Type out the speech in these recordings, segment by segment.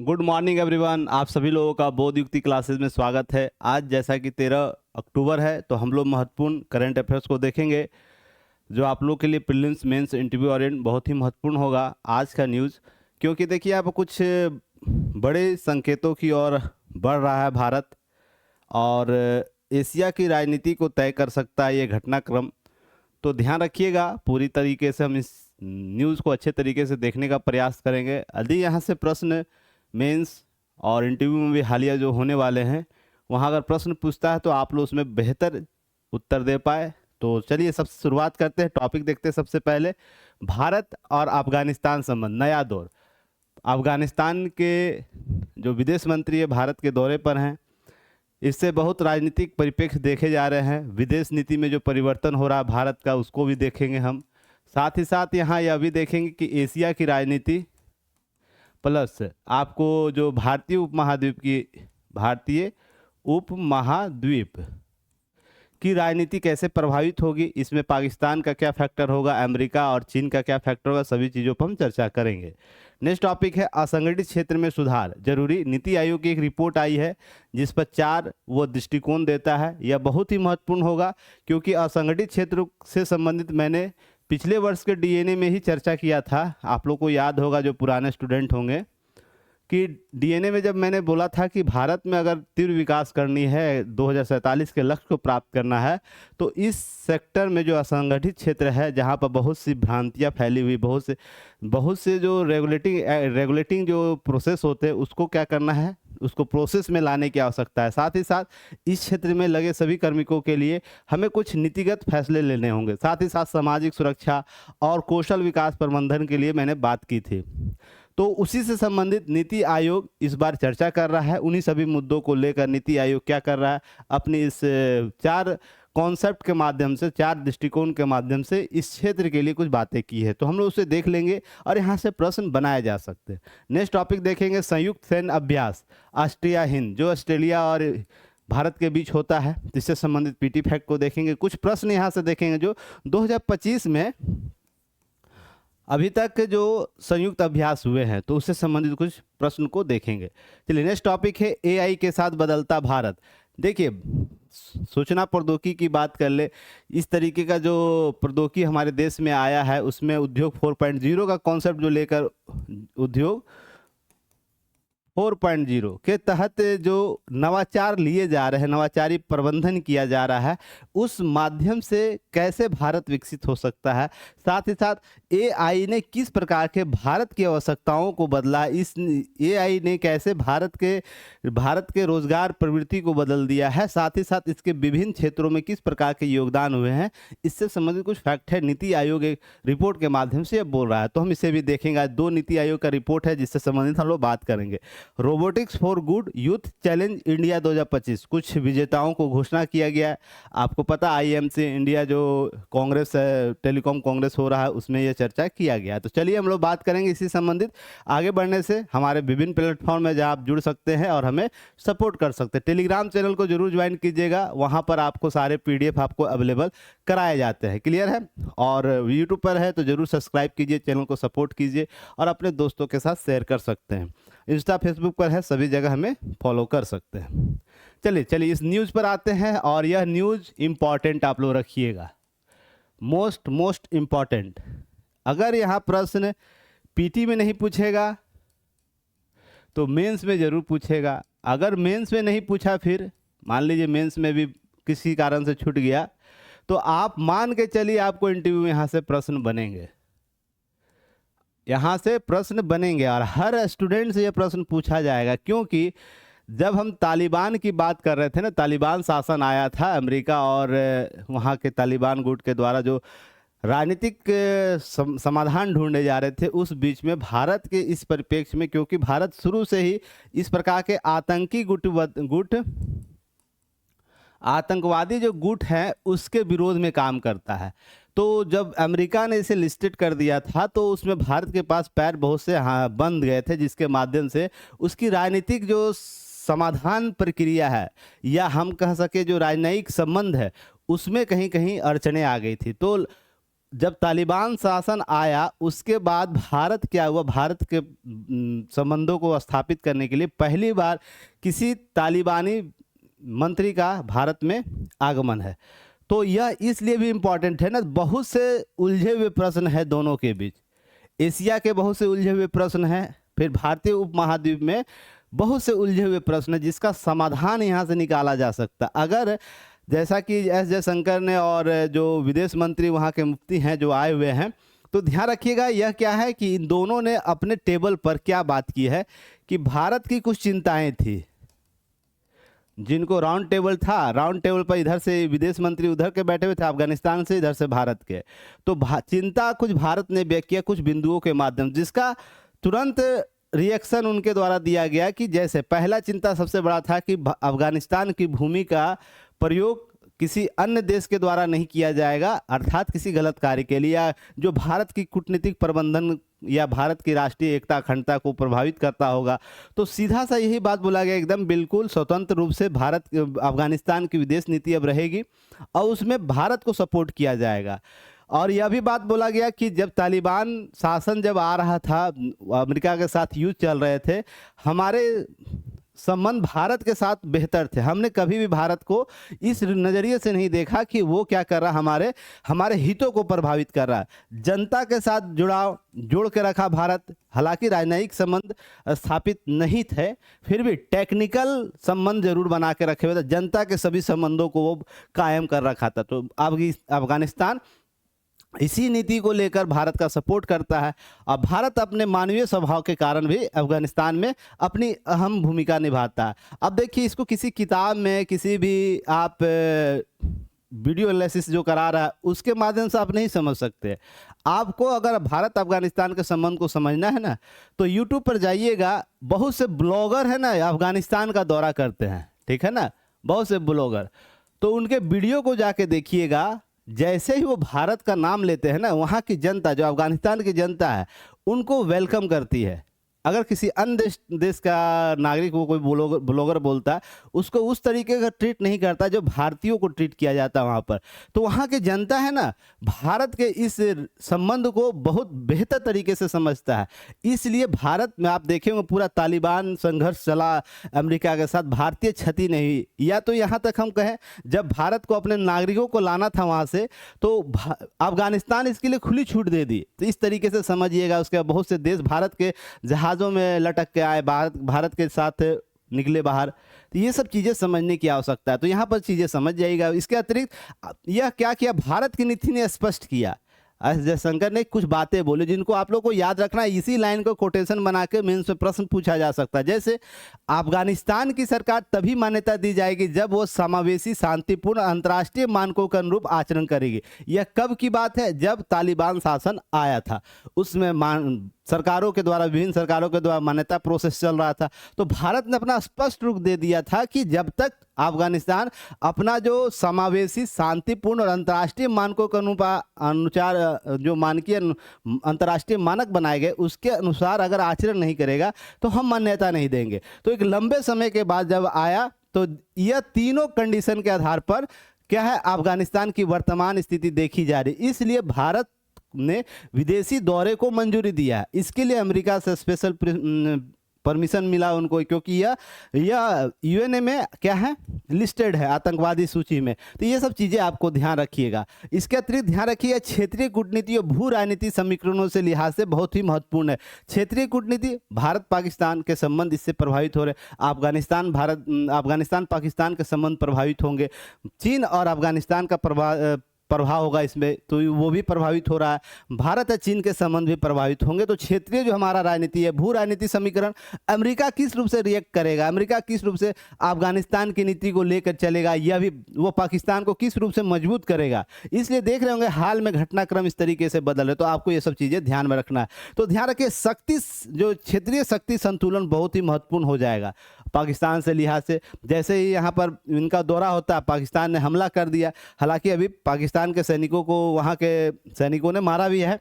Good morning everyone. आप सभी लोगों का बोध युक्ति क्लासेस में स्वागत है। आज जैसा कि 13 अक्टूबर है तो हम लोग महत्वपूर्ण करंट अफेयर्स को देखेंगे जो आप लोग के लिए प्रीलिम्स मेंस इंटरव्यू ओरिएंट बहुत ही महत्वपूर्ण होगा आज का न्यूज़। क्योंकि देखिए आप कुछ बड़े संकेतों की ओर बढ़ रहा है भारत, और एशिया की राजनीति को तय कर सकता है ये घटनाक्रम। तो ध्यान रखिएगा, पूरी तरीके से हम इस न्यूज़ को अच्छे तरीके से देखने का प्रयास करेंगे। यदि यहाँ से प्रश्न मेंस और इंटरव्यू में भी हालिया जो होने वाले हैं वहाँ अगर प्रश्न पूछता है तो आप लोग उसमें बेहतर उत्तर दे पाए। तो चलिए सबसे शुरुआत करते हैं, टॉपिक देखते हैं। सबसे पहले भारत और अफगानिस्तान संबंध, नया दौर। अफगानिस्तान के जो विदेश मंत्री है भारत के दौरे पर हैं। इससे बहुत राजनीतिक परिप्रेक्ष्य देखे जा रहे हैं। विदेश नीति में जो परिवर्तन हो रहा है भारत का, उसको भी देखेंगे हम। साथ ही साथ यहाँ यह भी देखेंगे कि एशिया की राजनीति प्लस आपको जो भारतीय उपमहाद्वीप की राजनीति कैसे प्रभावित होगी, इसमें पाकिस्तान का क्या फैक्टर होगा, अमेरिका और चीन का क्या फैक्टर होगा, सभी चीज़ों पर हम चर्चा करेंगे। नेक्स्ट टॉपिक है असंगठित क्षेत्र में सुधार जरूरी। नीति आयोग की एक रिपोर्ट आई है जिस पर 4 वो दृष्टिकोण देता है। यह बहुत ही महत्वपूर्ण होगा क्योंकि असंगठित क्षेत्र से संबंधित मैंने पिछले वर्ष के डीएनए में ही चर्चा किया था। आप लोग को याद होगा जो पुराने स्टूडेंट होंगे कि डीएनए में जब मैंने बोला था कि भारत में अगर तीव्र विकास करनी है, 2047 के लक्ष्य को प्राप्त करना है, तो इस सेक्टर में जो असंगठित क्षेत्र है जहां पर बहुत सी भ्रांतियां फैली हुई, बहुत से जो रेगुलेटिंग जो प्रोसेस होते हैं उसको क्या करना है, उसको प्रोसेस में लाने की आवश्यकता है। साथ ही साथ इस क्षेत्र में लगे सभी कार्मिकों के लिए हमें कुछ नीतिगत फैसले लेने होंगे। साथ ही साथ सामाजिक सुरक्षा और कौशल विकास प्रबंधन के लिए मैंने बात की थी। तो उसी से संबंधित नीति आयोग इस बार चर्चा कर रहा है। उन्हीं सभी मुद्दों को लेकर नीति आयोग क्या कर रहा है, अपनी इस 4 कॉन्सेप्ट के माध्यम से, 4 दृष्टिकोण के माध्यम से इस क्षेत्र के लिए कुछ बातें की है। तो हम लोग उसे देख लेंगे और यहाँ से प्रश्न बनाए जा सकते हैं। नेक्स्ट टॉपिक देखेंगे संयुक्त सैन्य अभ्यास ऑस्ट्रिया हिंद, जो ऑस्ट्रेलिया और भारत के बीच होता है, जिससे संबंधित पीटी फैक्ट को देखेंगे। कुछ प्रश्न यहाँ से देखेंगे जो 2025 में अभी तक जो संयुक्त अभ्यास हुए हैं तो उससे संबंधित कुछ प्रश्न को देखेंगे। चलिए नेक्स्ट टॉपिक है एआई के साथ बदलता भारत। देखिए सूचना प्रौद्योगिकी की बात कर ले, इस तरीके का जो प्रौद्योगिकी हमारे देश में आया है उसमें उद्योग 4.0 का कॉन्सेप्ट जो लेकर उद्योग 4.0 के तहत जो नवाचार लिए जा रहे हैं, नवाचारी प्रबंधन किया जा रहा है, उस माध्यम से कैसे भारत विकसित हो सकता है। साथ ही साथ एआई ने किस प्रकार के भारत की आवश्यकताओं को बदला, इस एआई ने कैसे भारत के रोजगार प्रवृत्ति को बदल दिया है। साथ ही साथ इसके विभिन्न क्षेत्रों में किस प्रकार के योगदान हुए हैं, इससे संबंधित कुछ फैक्ट है। नीति आयोग एक रिपोर्ट के माध्यम से बोल रहा है, तो हम इसे भी देखेंगे। 2 नीति आयोग का रिपोर्ट है जिससे संबंधित हम लोग बात करेंगे। Robotics for good youth challenge India 2025, कुछ विजेताओं को घोषणा किया गया है। आपको पता आईएमसी इंडिया जो कांग्रेस टेलीकॉम कांग्रेस हो रहा है उसमें यह चर्चा किया गया है। तो चलिए हम लोग बात करेंगे इसी संबंधित। आगे बढ़ने से हमारे विभिन्न प्लेटफॉर्म में जहाँ आप जुड़ सकते हैं और हमें सपोर्ट कर सकते हैं। टेलीग्राम चैनल को जरूर ज्वाइन कीजिएगा, वहाँ पर आपको सारे पीडीएफ आपको अवेलेबल कराए जाते हैं। क्लियर है? और यूट्यूब पर है तो जरूर सब्सक्राइब कीजिए, चैनल को सपोर्ट कीजिए और अपने दोस्तों के साथ शेयर कर सकते हैं। इंस्टा फेसबुक पर है, सभी जगह हमें फॉलो कर सकते हैं। चलिए इस न्यूज़ पर आते हैं, और यह न्यूज़ इम्पॉर्टेंट आप लोग रखिएगा, मोस्ट इम्पॉर्टेंट। अगर यहाँ प्रश्न पीटी में नहीं पूछेगा तो मेंस में ज़रूर पूछेगा। अगर मेंस में नहीं पूछा, फिर मान लीजिए मेंस में भी किसी कारण से छूट गया, तो आप मान के चलिए आपको इंटरव्यू में यहाँ से प्रश्न बनेंगे, यहाँ से प्रश्न बनेंगे और हर स्टूडेंट से ये प्रश्न पूछा जाएगा। क्योंकि जब हम तालिबान की बात कर रहे थे ना, तालिबान शासन आया था अमेरिका और वहाँ के तालिबान गुट के द्वारा जो राजनीतिक समाधान ढूंढे जा रहे थे, उस बीच में भारत के इस परिप्रेक्ष्य में, क्योंकि भारत शुरू से ही इस प्रकार के आतंकवादी जो गुट हैं उसके विरोध में काम करता है। तो जब अमेरिका ने इसे लिस्टेड कर दिया था तो उसमें भारत के पास पैर बहुत से बंद गए थे, जिसके माध्यम से उसकी राजनीतिक जो समाधान प्रक्रिया है, या हम कह सके जो राजनयिक संबंध है, उसमें कहीं कहीं अड़चने आ गई थी। तो जब तालिबान शासन आया उसके बाद भारत क्या हुआ, भारत के संबंधों को स्थापित करने के लिए पहली बार किसी तालिबानी मंत्री का भारत में आगमन है। तो यह इसलिए भी इम्पोर्टेंट है ना, बहुत से उलझे हुए प्रश्न है दोनों के बीच। एशिया के बहुत से उलझे हुए प्रश्न हैं, फिर भारतीय उपमहाद्वीप में बहुत से उलझे हुए प्रश्न हैं जिसका समाधान यहाँ से निकाला जा सकता। अगर जैसा कि एस जयशंकर ने और जो विदेश मंत्री वहाँ के मुफ्ती हैं जो आए हुए हैं, तो ध्यान रखिएगा यह क्या है कि इन दोनों ने अपने टेबल पर क्या बात की है कि भारत की कुछ चिंताएं थी, जिनको राउंड टेबल था, राउंड टेबल पर इधर से विदेश मंत्री उधर के बैठे हुए थे अफगानिस्तान से, इधर से भारत के, तो चिंता कुछ भारत ने व्यक्त किया कुछ बिंदुओं के माध्यम, जिसका तुरंत रिएक्शन उनके द्वारा दिया गया कि जैसे पहला चिंता सबसे बड़ा था कि अफगानिस्तान की भूमि का प्रयोग किसी अन्य देश के द्वारा नहीं किया जाएगा, अर्थात किसी गलत कार्य के लिए या जो भारत की कूटनीतिक प्रबंधन या भारत की राष्ट्रीय एकता अखंडता को प्रभावित करता होगा। तो सीधा सा यही बात बोला गया, एकदम बिल्कुल स्वतंत्र रूप से भारत अफगानिस्तान की विदेश नीति अब रहेगी और उसमें भारत को सपोर्ट किया जाएगा। और यह भी बात बोला गया कि जब तालिबान शासन जब आ रहा था, अमेरिका के साथ युद्ध चल रहे थे, हमारे संबंध भारत के साथ बेहतर थे। हमने कभी भी भारत को इस नज़रिए से नहीं देखा कि वो क्या कर रहा, हमारे हितों को प्रभावित कर रहा है। जनता के साथ जुड़ाव जोड़ के रखा भारत, हालांकि राजनयिक संबंध स्थापित नहीं थे, फिर भी टेक्निकल संबंध जरूर बना के रखे हुए थे, जनता के सभी संबंधों को वो कायम कर रखा था। तो अफगानिस्तान इसी नीति को लेकर भारत का सपोर्ट करता है और भारत अपने मानवीय स्वभाव के कारण भी अफगानिस्तान में अपनी अहम भूमिका निभाता है। अब देखिए, इसको किसी किताब में किसी भी आप वीडियो एनालिसिस जो करा रहा है उसके माध्यम से आप नहीं समझ सकते। आपको अगर भारत अफगानिस्तान के संबंध को समझना है ना, तो यूट्यूब पर जाइएगा, बहुत से ब्लॉगर है ना अफगानिस्तान का दौरा करते हैं, ठीक है ना, बहुत से ब्लॉगर, तो उनके वीडियो को जाके देखिएगा। जैसे ही वो भारत का नाम लेते हैं ना, वहाँ की जनता, जो अफगानिस्तान की जनता है, उनको वेलकम करती है। अगर किसी अन्य देश का नागरिक को कोई ब्लॉगर बोलता है, उसको उस तरीके का ट्रीट नहीं करता जो भारतीयों को ट्रीट किया जाता है वहाँ पर। तो वहाँ की जनता है ना, भारत के इस संबंध को बहुत बेहतर तरीके से समझता है। इसलिए भारत में आप देखेंगे पूरा तालिबान संघर्ष चला अमेरिका के साथ, भारतीय क्षति नहीं हुई। या तो यहाँ तक हम कहें, जब भारत को अपने नागरिकों को लाना था वहाँ से, तो अफगानिस्तान इसके लिए खुली छूट दे दी। तो इस तरीके से समझिएगा। उसके बाद बहुत से देश भारत के जहाज़ों में लटक के आए, भारत के साथ निकले बाहर। तो ये सब चीज़ें समझने की आवश्यकता है, तो यहाँ पर चीज़ें समझ जाइएगा। इसके अतिरिक्त यह क्या किया, भारत की नीति ने स्पष्ट किया। एस जयशंकर ने कुछ बातें बोली जिनको आप लोग को याद रखना है। इसी लाइन को कोटेशन बना के मेंस में प्रश्न पूछा जा सकता है। जैसे, अफगानिस्तान की सरकार तभी मान्यता दी जाएगी जब वो समावेशी, शांतिपूर्ण, अंतर्राष्ट्रीय मानकों के अनुरूप आचरण करेगी। यह कब की बात है, जब तालिबान शासन आया था, उसमें सरकारों के द्वारा, विभिन्न सरकारों के द्वारा मान्यता प्रोसेस चल रहा था। तो भारत ने अपना स्पष्ट रुख दे दिया था कि जब तक अफगानिस्तान अपना जो समावेशी, शांतिपूर्ण और अंतर्राष्ट्रीय मानकों के अनुसार जो मानकीय अंतर्राष्ट्रीय मानक बनाए गए उसके अनुसार अगर आचरण नहीं करेगा तो हम मान्यता नहीं देंगे। तो एक लंबे समय के बाद जब आया, तो यह तीनों कंडीशन के आधार पर क्या है, अफगानिस्तान की वर्तमान स्थिति देखी जा रही। इसलिए भारत ने विदेशी दौरे को मंजूरी दिया। इसके लिए अमेरिका से स्पेशल परमिशन मिला उनको, क्योंकि यह यूएनए में क्या है, लिस्टेड है आतंकवादी सूची में। तो ये सब चीज़ें आपको ध्यान रखिएगा। इसके अतिरिक्त ध्यान रखिएगा, क्षेत्रीय कूटनीति और भू राजनीति समीकरणों से लिहाज से बहुत ही महत्वपूर्ण है। क्षेत्रीय कूटनीति, भारत पाकिस्तान के संबंध इससे प्रभावित हो रहे, अफगानिस्तान पाकिस्तान के संबंध प्रभावित होंगे, चीन और अफगानिस्तान का प्रभाव होगा इसमें, तो वो भी प्रभावित हो रहा है। भारत और चीन के संबंध भी प्रभावित होंगे। तो क्षेत्रीय जो हमारा राजनीति है, भू राजनीति समीकरण, अमेरिका किस रूप से रिएक्ट करेगा, अमेरिका किस रूप से अफगानिस्तान की नीति को लेकर चलेगा, यह भी वो पाकिस्तान को किस रूप से मजबूत करेगा। इसलिए देख रहे होंगे हाल में घटनाक्रम इस तरीके से बदल रहे, तो आपको ये सब चीज़ें ध्यान में रखना है। तो ध्यान रखिए, शक्ति, जो क्षेत्रीय शक्ति संतुलन बहुत ही महत्वपूर्ण हो जाएगा पाकिस्तान से लिहाज से। जैसे ही यहाँ पर इनका दौरा होता है, पाकिस्तान ने हमला कर दिया, हालांकि अभी पाकिस्तान के सैनिकों को वहाँ के सैनिकों ने मारा भी है,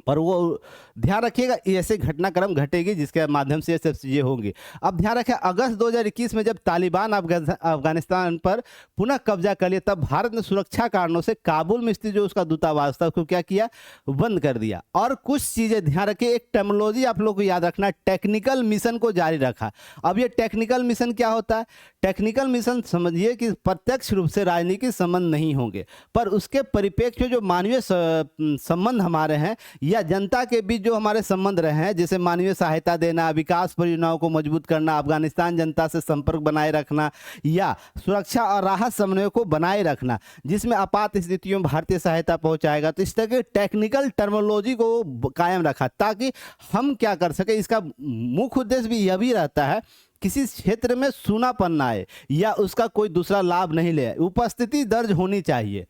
पर वो ध्यान रखिएगा ऐसे घटनाक्रम घटेगी जिसके माध्यम से ये सब चीज़ें होंगी। अब ध्यान रखें अगस्त 2021 में जब तालिबान अफगानिस्तान पर पुनः कब्जा कर लिया, तब भारत ने सुरक्षा कारणों से काबुल में स्थित जो उसका दूतावास था उसको क्या किया, बंद कर दिया। और कुछ चीज़ें ध्यान रखें, एक टर्मिनोलॉजी आप लोग को याद रखना, टेक्निकल मिशन को जारी रखा। अब ये टेक्निकल मिशन क्या होता है? टेक्निकल मिशन समझिए कि प्रत्यक्ष रूप से राजनीतिक संबंध नहीं होंगे, पर उसके परिप्रेक्ष्य जो मानवीय संबंध हमारे हैं या जनता के बीच जो हमारे संबंध रहे हैं, जैसे मानवीय सहायता देना, विकास परियोजनाओं को मजबूत करना, अफगानिस्तान जनता से संपर्क बनाए रखना या सुरक्षा और राहत समन्वय को बनाए रखना जिसमें आपात स्थितियों में भारतीय सहायता पहुंचाएगा। तो इस तरह के टेक्निकल टर्मिनोलॉजी को कायम रखा ताकि हम क्या कर सके। इसका मुख्य उद्देश्य भी यह भी रहता है किसी क्षेत्र में सूनापन ना आए या उसका कोई दूसरा लाभ नहीं ले। उपस्थिति दर्ज होनी चाहिए।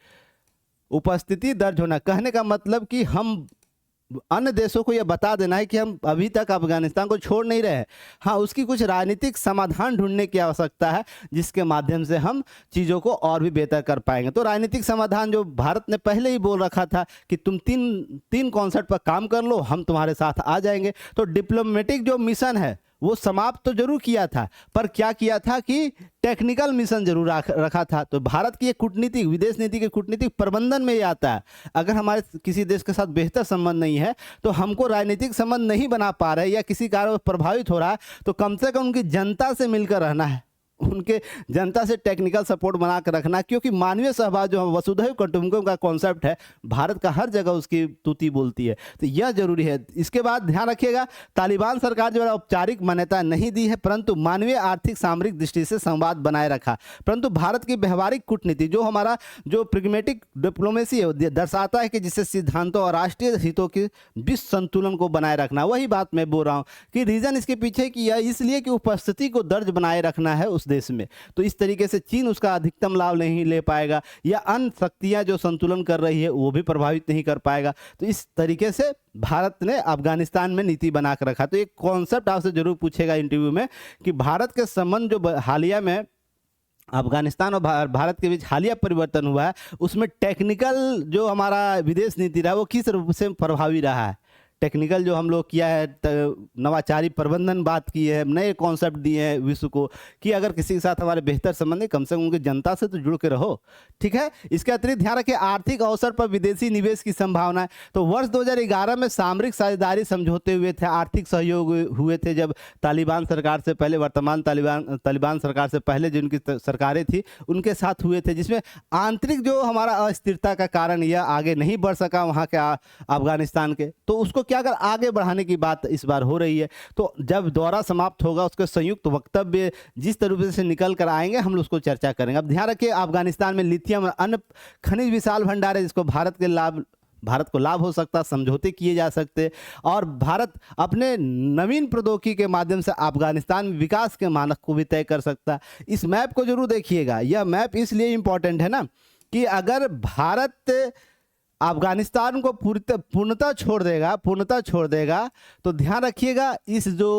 उपस्थिति दर्ज होना कहने का मतलब कि हम अन्य देशों को यह बता देना है कि हम अभी तक अफगानिस्तान को छोड़ नहीं रहे हैं। हाँ, उसकी कुछ राजनीतिक समाधान ढूंढने की आवश्यकता है जिसके माध्यम से हम चीज़ों को और भी बेहतर कर पाएंगे। तो राजनीतिक समाधान जो भारत ने पहले ही बोल रखा था कि तुम तीन कॉन्सेप्ट पर काम कर लो, हम तुम्हारे साथ आ जाएंगे। तो डिप्लोमेटिक जो मिशन है वो समाप्त तो जरूर किया था, पर क्या किया था कि टेक्निकल मिशन जरूर रखा था। तो भारत की ये कूटनीतिक विदेश नीति के कूटनीतिक प्रबंधन में ये आता है। अगर हमारे किसी देश के साथ बेहतर संबंध नहीं है तो हमको राजनीतिक संबंध नहीं बना पा रहे या किसी कारण प्रभावित हो रहा है तो कम से कम उनकी जनता से मिलकर रहना है, उनके जनता से टेक्निकल सपोर्ट बना कर रखना, क्योंकि मानवीय सहभाग जो वसुधैव कुटुंबकम का कॉन्सेप्ट है भारत का हर जगह उसकी तूती बोलती है। तो यह जरूरी है। इसके बाद ध्यान रखिएगा तालिबान सरकार जो है औपचारिक मान्यता नहीं दी है परंतु मानवीय आर्थिक सामरिक दृष्टि से संवाद बनाए रखा। परंतु भारत की व्यवहारिक कूटनीति जो हमारा जो प्रेगमेटिक डिप्लोमेसी है दर्शाता है कि जिससे सिद्धांतों और राष्ट्रीय हितों के बीच संतुलन को बनाए रखना। वही बात मैं बोल रहा हूँ कि रीजन इसके पीछे की है इसलिए कि उपस्थिति को दर्ज बनाए रखना है उस देश में। तो इस तरीके से चीन उसका अधिकतम लाभ नहीं ले पाएगा या अन्य शक्तियां जो संतुलन कर रही है वो भी प्रभावित नहीं कर पाएगा। तो इस तरीके से भारत ने अफगानिस्तान में नीति बना कर रखा। तो एक कॉन्सेप्ट आपसे जरूर पूछेगा इंटरव्यू में कि भारत के संबंध जो हालिया में अफगानिस्तान और भारत के बीच हालिया परिवर्तन हुआ है उसमें टेक्निकल जो हमारा विदेश नीति रहा वो किस रूप से प्रभावी रहा है। टेक्निकल जो हम लोग किया है नवाचारी प्रबंधन बात की है, नए कॉन्सेप्ट दिए हैं विश्व को कि अगर किसी के साथ हमारे बेहतर संबंध है कम से कम उनकी जनता से तो जुड़ के रहो। ठीक है। इसके अतिरिक्त ध्यान रखें आर्थिक अवसर पर विदेशी निवेश की संभावना है। तो वर्ष 2011 में सामरिक साझेदारी समझौते हुए थे, आर्थिक सहयोग हुए थे जब तालिबान सरकार से पहले वर्तमान तालिबान सरकार से पहले जिनकी सरकारें थी उनके साथ हुए थे, जिसमें आंतरिक जो हमारा अस्थिरता का कारण यह आगे नहीं बढ़ सका वहाँ के अफगानिस्तान के, तो उसको क्या अगर आगे बढ़ाने की बात इस बार हो रही है। तो जब दौरा समाप्त होगा उसके संयुक्त वक्तव्य जिस तरीके से निकल कर आएंगे हम उसको चर्चा करेंगे। अब ध्यान रखिए अफगानिस्तान में लिथियम और अन्य खनिज विशाल भंडार है जिसको भारत को लाभ हो सकता, समझौते किए जा सकते और भारत अपने नवीन प्रौद्योगिकी के माध्यम से अफगानिस्तान में विकास के मानक को भी तय कर सकता। इस मैप को जरूर देखिएगा। यह मैप इसलिए इंपॉर्टेंट है ना कि अगर भारत अफगानिस्तान को पूर्णतः छोड़ देगा तो ध्यान रखिएगा इस जो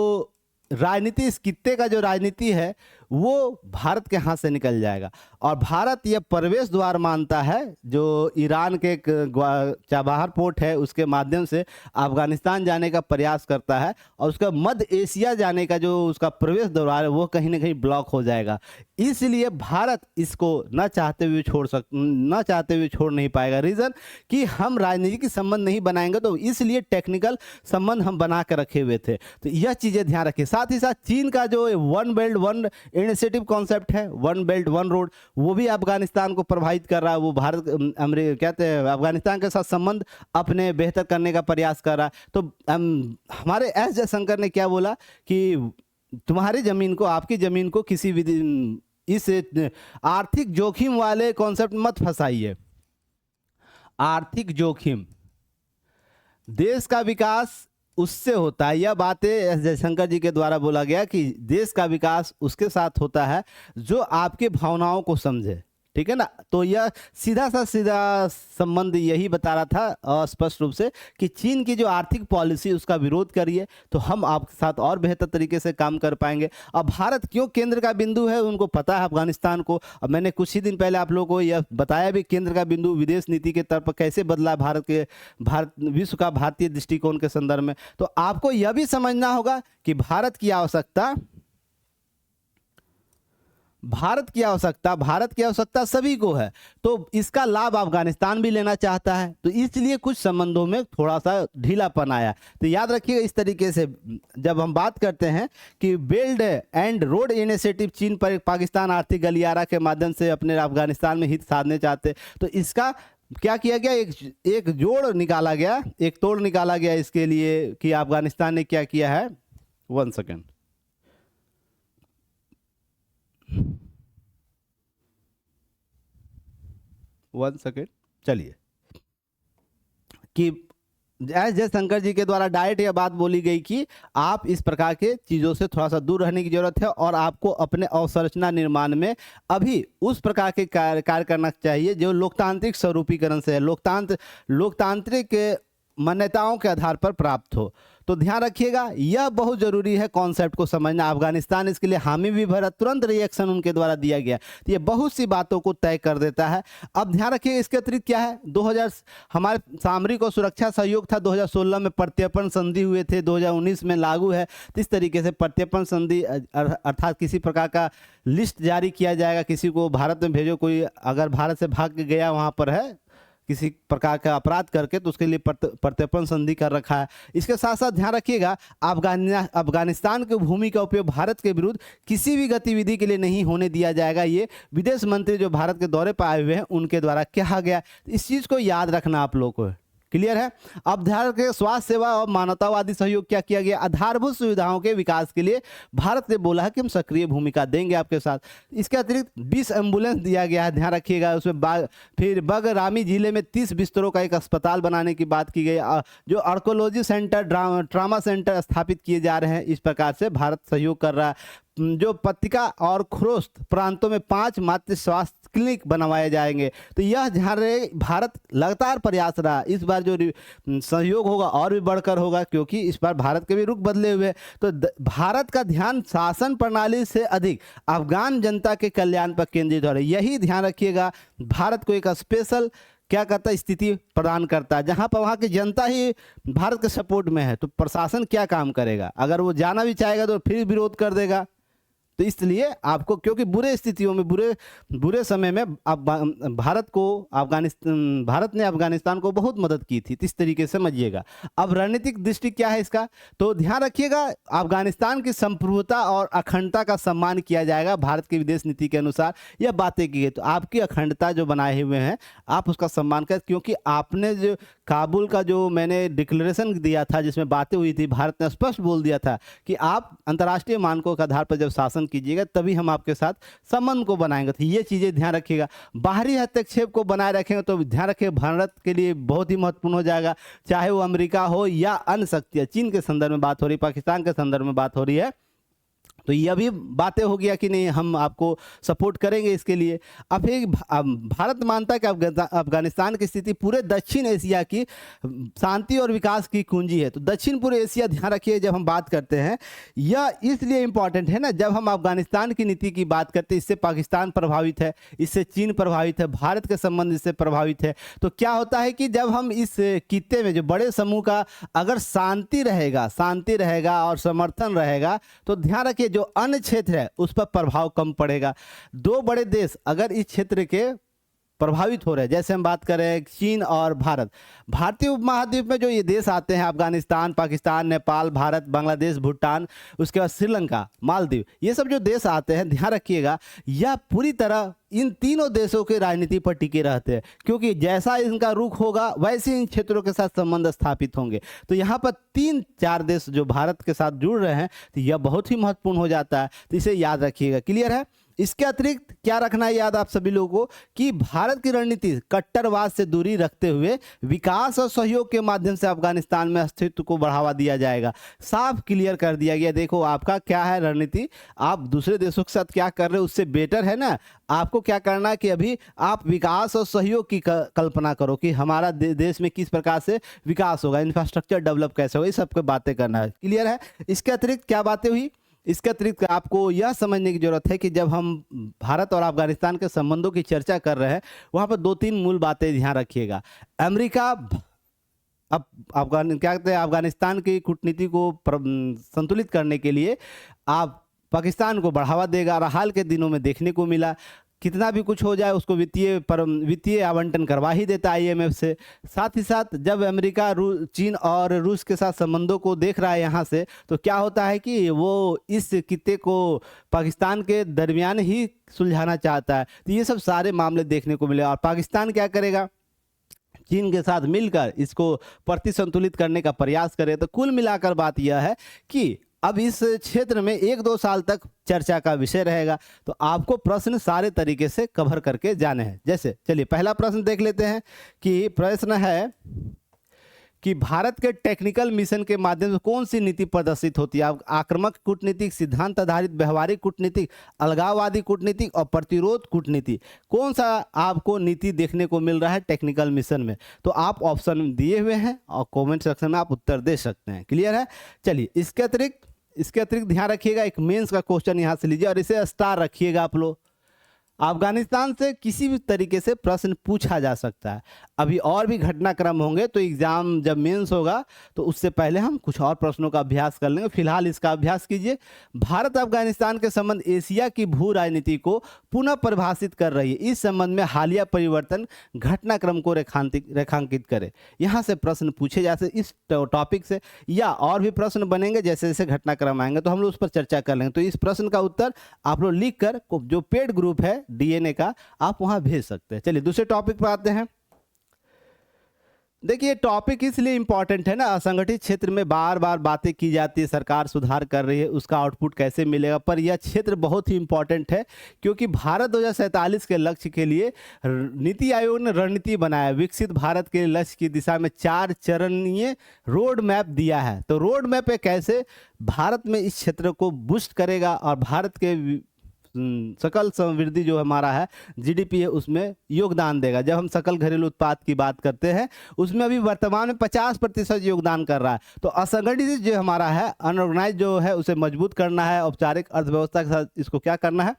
राजनीति इस खित्ते का जो राजनीति है वो भारत के हाथ से निकल जाएगा। और भारत यह प्रवेश द्वार मानता है जो ईरान के चाबहार पोर्ट है उसके माध्यम से अफगानिस्तान जाने का प्रयास करता है और उसका मध्य एशिया जाने का जो उसका प्रवेश द्वार है वो कहीं ना कहीं ब्लॉक हो जाएगा। इसलिए भारत इसको न चाहते हुए छोड़ नहीं पाएगा। रीज़न कि हम राजनीतिक संबंध नहीं बनाएंगे तो इसलिए टेक्निकल संबंध हम बना कर रखे हुए थे। तो यह चीज़ें ध्यान रखें। साथ ही साथ चीन का जो one belt one initiative concept है, वन बेल्ट वन रोड, वो भी अफगानिस्तान को प्रभावित कर रहा है। वो भारत कहते हैं अफगानिस्तान के साथ संबंध अपने बेहतर करने का प्रयास कर रहा है। तो हमारे एस जयशंकर ने क्या बोला कि तुम्हारी ज़मीन को, आपकी ज़मीन को किसी भी इस आर्थिक जोखिम वाले कॉन्सेप्ट मत फंसाइए। आर्थिक जोखिम, देश का विकास उससे होता है। यह बातें एस जयशंकर जी के द्वारा बोला गया कि देश का विकास उसके साथ होता है जो आपकी भावनाओं को समझे। ठीक है ना। तो यह सीधा संबंध यही बता रहा था स्पष्ट रूप से कि चीन की जो आर्थिक पॉलिसी उसका विरोध करिए तो हम आपके साथ और बेहतर तरीके से काम कर पाएंगे। अब भारत क्यों केंद्र का बिंदु है उनको पता है अफगानिस्तान को। अब मैंने कुछ ही दिन पहले आप लोगों को यह बताया भी केंद्र का बिंदु विदेश नीति के तरफ कैसे बदला भारत विश्व का भारतीय दृष्टिकोण के संदर्भ में। तो आपको यह भी समझना होगा कि भारत की आवश्यकता सभी को है, तो इसका लाभ अफगानिस्तान भी लेना चाहता है, तो इसलिए कुछ संबंधों में थोड़ा सा ढीलापन आया। तो याद रखिए इस तरीके से जब हम बात करते हैं कि बेल्ट एंड रोड इनिशिएटिव चीन पर पाकिस्तान आर्थिक गलियारा के माध्यम से अपने अफगानिस्तान में हित साधने चाहते, तो इसका क्या किया गया, एक जोड़ निकाला गया, एक तोड़ निकाला गया इसके लिए कि अफगानिस्तान ने क्या किया है। 1 सेकेंड, चलिए कि एस जयशंकर जी के द्वारा डायरेक्ट यह बात बोली गई कि आप इस प्रकार के चीज़ों से थोड़ा सा दूर रहने की जरूरत है और आपको अपने अवसंरचना निर्माण में अभी उस प्रकार के कार्य करना चाहिए जो लोकतांत्रिक स्वरूपीकरण से है, लोकतांत्रिक मान्यताओं के आधार पर प्राप्त हो। तो ध्यान रखिएगा यह बहुत जरूरी है कॉन्सेप्ट को समझना। अफगानिस्तान इसके लिए हामी भी भरा, तुरंत रिएक्शन उनके द्वारा दिया गया, तो ये बहुत सी बातों को तय कर देता है। अब ध्यान रखिए इसके अतिरिक्त क्या है, 2000 हमारे सामरिक और सुरक्षा सहयोग था, 2016 में प्रत्यर्पण संधि हुए थे, 2019 में लागू है। तो इस तरीके से प्रत्यर्पण संधि अर्थात किसी प्रकार का लिस्ट जारी किया जाएगा, किसी को भारत में भेजो, कोई अगर भारत से भाग के गया वहाँ पर है किसी प्रकार का अपराध करके, तो उसके लिए प्रत्यर्पण संधि कर रखा है। इसके साथ साथ ध्यान रखिएगा अफगानिस्तान की भूमि का उपयोग भारत के विरुद्ध किसी भी गतिविधि के लिए नहीं होने दिया जाएगा। ये विदेश मंत्री जो भारत के दौरे पर आए हुए हैं उनके द्वारा कहा गया। इस चीज़ को याद रखना आप लोगों को, क्लियर है। अब ध्यान रखें स्वास्थ्य सेवा और मानवतावादी सहयोग क्या किया गया, आधारभूत सुविधाओं के विकास के लिए भारत ने बोला है कि हम सक्रिय भूमिका देंगे आपके साथ। इसके अतिरिक्त 20 एम्बुलेंस दिया गया है, ध्यान रखिएगा उसमें। फिर बगरामी जिले में 30 बिस्तरों का एक अस्पताल बनाने की बात की गई, जो आर्कोलॉजी सेंटर, ट्रामा सेंटर स्थापित किए जा रहे हैं। इस प्रकार से भारत सहयोग कर रहा है। जो पत्तिका और खुरोस्त प्रांतों में 5 मातृ स्वास्थ्य क्लिनिक बनवाए जाएंगे। तो यह ध्यान रहे भारत लगातार प्रयास रहा, इस बार जो सहयोग होगा और भी बढ़कर होगा, क्योंकि इस बार भारत के भी रुख बदले हुए। तो भारत का ध्यान शासन प्रणाली से अधिक अफगान जनता के कल्याण पर केंद्रित हो रहा है। यही ध्यान रखिएगा, भारत को एक स्पेशल क्या करता है, स्थिति प्रदान करता है, जहां पर वहां की जनता ही भारत के सपोर्ट में है। तो प्रशासन क्या काम करेगा, अगर वो जाना भी चाहेगा तो फिर विरोध कर देगा। तो इसलिए आपको, क्योंकि बुरे स्थितियों में, बुरे समय में भारत ने अफगानिस्तान को बहुत मदद की थी। इस तरीके से समझिएगा। अब रणनीतिक दृष्टि क्या है इसका, तो ध्यान रखिएगा अफगानिस्तान की संप्रभुता और अखंडता का सम्मान किया जाएगा भारत की विदेश नीति के अनुसार। यह बातें की गई, तो आपकी अखंडता जो बनाए हुए हैं आप उसका सम्मान करें, क्योंकि आपने जो काबुल का जो मैंने डिक्लेरेशन दिया था जिसमें बातें हुई थी, भारत ने स्पष्ट बोल दिया था कि आप अंतर्राष्ट्रीय मानकों के आधार पर जब शासन कीजिएगा तभी हम आपके साथ संबंध को बनाएंगे। तो ये चीजें ध्यान रखिएगा। बाहरी हस्तक्षेप को बनाए रखेंगे तो ध्यान रखिए भारत के लिए बहुत ही महत्वपूर्ण हो जाएगा, चाहे वो अमेरिका हो या अन्य शक्तियां। चीन के संदर्भ में बात हो रही, पाकिस्तान के संदर्भ में बात हो रही है, तो यह भी बातें हो गया कि नहीं हम आपको सपोर्ट करेंगे इसके लिए। अब एक भारत मानता है कि अफगानिस्तान की स्थिति पूरे दक्षिण एशिया की शांति और विकास की कुंजी है। तो दक्षिण पूर्व एशिया, ध्यान रखिए जब हम बात करते हैं यह इसलिए इंपॉर्टेंट है ना, जब हम अफगानिस्तान की नीति की बात करते हैं इससे पाकिस्तान प्रभावित है, इससे चीन प्रभावित है, भारत के संबंध इससे प्रभावित है। तो क्या होता है कि जब हम इस खित्ते में जो बड़े समूह का अगर शांति रहेगा और समर्थन रहेगा, तो ध्यान रखिए जो अन्य क्षेत्र है उस पर प्रभाव कम पड़ेगा। 2 बड़े देश अगर इस क्षेत्र के प्रभावित हो रहे हैं, जैसे हम बात करें चीन और भारत, भारतीय उपमहाद्वीप में जो ये देश आते हैं अफगानिस्तान, पाकिस्तान, नेपाल, भारत, बांग्लादेश, भूटान, उसके बाद श्रीलंका, मालदीव, ये सब जो देश आते हैं, ध्यान रखिएगा यह पूरी तरह इन तीनों देशों के राजनीति पर टिके रहते हैं, क्योंकि जैसा इनका रुख होगा वैसे इन क्षेत्रों के साथ संबंध स्थापित होंगे। तो यहाँ पर 3-4 देश जो भारत के साथ जुड़ रहे हैं, तो यह बहुत ही महत्वपूर्ण हो जाता है। तो इसे याद रखिएगा, क्लियर है। इसके अतिरिक्त क्या रखना है याद आप सभी लोगों को कि भारत की रणनीति कट्टरवाद से दूरी रखते हुए विकास और सहयोग के माध्यम से अफगानिस्तान में अस्तित्व को बढ़ावा दिया जाएगा। साफ क्लियर कर दिया गया, देखो आपका क्या है रणनीति, आप दूसरे देशों के साथ क्या कर रहे हो उससे बेटर है ना, आपको क्या करना है कि अभी आप विकास और सहयोग की कल्पना करो कि हमारा देश में किस प्रकार से विकास होगा, इंफ्रास्ट्रक्चर डेवलप कैसे होगा, ये सब बातें करना है। क्लियर है। इसके अतिरिक्त क्या बातें हुई, इसके अतिरिक्त आपको यह समझने की जरूरत है कि जब हम भारत और अफगानिस्तान के संबंधों की चर्चा कर रहे हैं वहाँ पर 2-3 मूल बातें ध्यान रखिएगा। अमेरिका अब क्या कहते हैं, अफगानिस्तान की कूटनीति को संतुलित करने के लिए आप पाकिस्तान को बढ़ावा देगा, और हाल के दिनों में देखने को मिला कितना भी कुछ हो जाए उसको वित्तीय आवंटन करवा ही देता आईएमएफ से। साथ ही साथ जब अमेरिका चीन और रूस के साथ संबंधों को देख रहा है यहाँ से, तो क्या होता है कि वो इस कित्ते को पाकिस्तान के दरमियान ही सुलझाना चाहता है। तो ये सब सारे मामले देखने को मिले, और पाकिस्तान क्या करेगा, चीन के साथ मिलकर इसको प्रतिसंतुलित करने का प्रयास करे। तो कुल मिलाकर बात यह है कि अब इस क्षेत्र में 1-2 साल तक चर्चा का विषय रहेगा। तो आपको प्रश्न सारे तरीके से कवर करके जाने हैं। जैसे चलिए पहला प्रश्न देख लेते हैं कि प्रश्न है कि भारत के टेक्निकल मिशन के माध्यम से कौन सी नीति प्रदर्शित होती है। आक्रामक कूटनीतिक, सिद्धांत आधारित व्यवहारिक कूटनीतिक, अलगाववादी कूटनीतिक और प्रतिरोध कूटनीति, कौन सा आपको नीति देखने को मिल रहा है टेक्निकल मिशन में। तो आप ऑप्शन दिए हुए हैं और कमेंट सेक्शन में आप उत्तर दे सकते हैं। क्लियर है। चलिए इसके अतिरिक्त ध्यान रखिएगा, एक मेंस का क्वेश्चन यहाँ से लीजिए और इसे स्टार रखिएगा आप लोग। अफगानिस्तान से किसी भी तरीके से प्रश्न पूछा जा सकता है। अभी और भी घटनाक्रम होंगे तो एग्जाम जब मेंस होगा तो उससे पहले हम कुछ और प्रश्नों का अभ्यास कर लेंगे। फिलहाल इसका अभ्यास कीजिए। भारत अफगानिस्तान के संबंध एशिया की भू राजनीति को पुनः परिभाषित कर रही है। इस संबंध में हालिया परिवर्तन घटनाक्रम को रेखांकित करे। यहाँ से प्रश्न पूछे जा सकते इस टॉपिक से, या और भी प्रश्न बनेंगे जैसे जैसे घटनाक्रम आएंगे तो हम लोग उस पर चर्चा कर लेंगे। तो इस प्रश्न का उत्तर आप लोग लिख कर जो पेड ग्रुप है डीएनए का आप वहां भेज सकते हैं। चलिए दूसरे टॉपिक पर आते हैं। देखिए टॉपिक इसलिए इंपॉर्टेंट है ना, असंगठित क्षेत्र में बार बार बातें की जाती है, सरकार सुधार कर रही है, उसका आउटपुट कैसे मिलेगा, पर यह क्षेत्र बहुत ही इंपॉर्टेंट है क्योंकि भारत 2047 के लक्ष्य के लिए नीति आयोग ने रणनीति बनाया। विकसित भारत के लक्ष्य की दिशा में 4 चरणीय रोड मैप दिया है। तो रोड मैप कैसे भारत में इस क्षेत्र को बूस्ट करेगा और भारत के सकल समृद्धि जो हमारा है जीडीपी है उसमें योगदान देगा। जब हम सकल घरेलू उत्पाद की बात करते हैं उसमें अभी वर्तमान में 50% योगदान कर रहा है। तो असंगठित जो हमारा है, अनऑर्गेनाइज जो है, उसे मजबूत करना है, औपचारिक अर्थव्यवस्था के साथ इसको क्या करना है,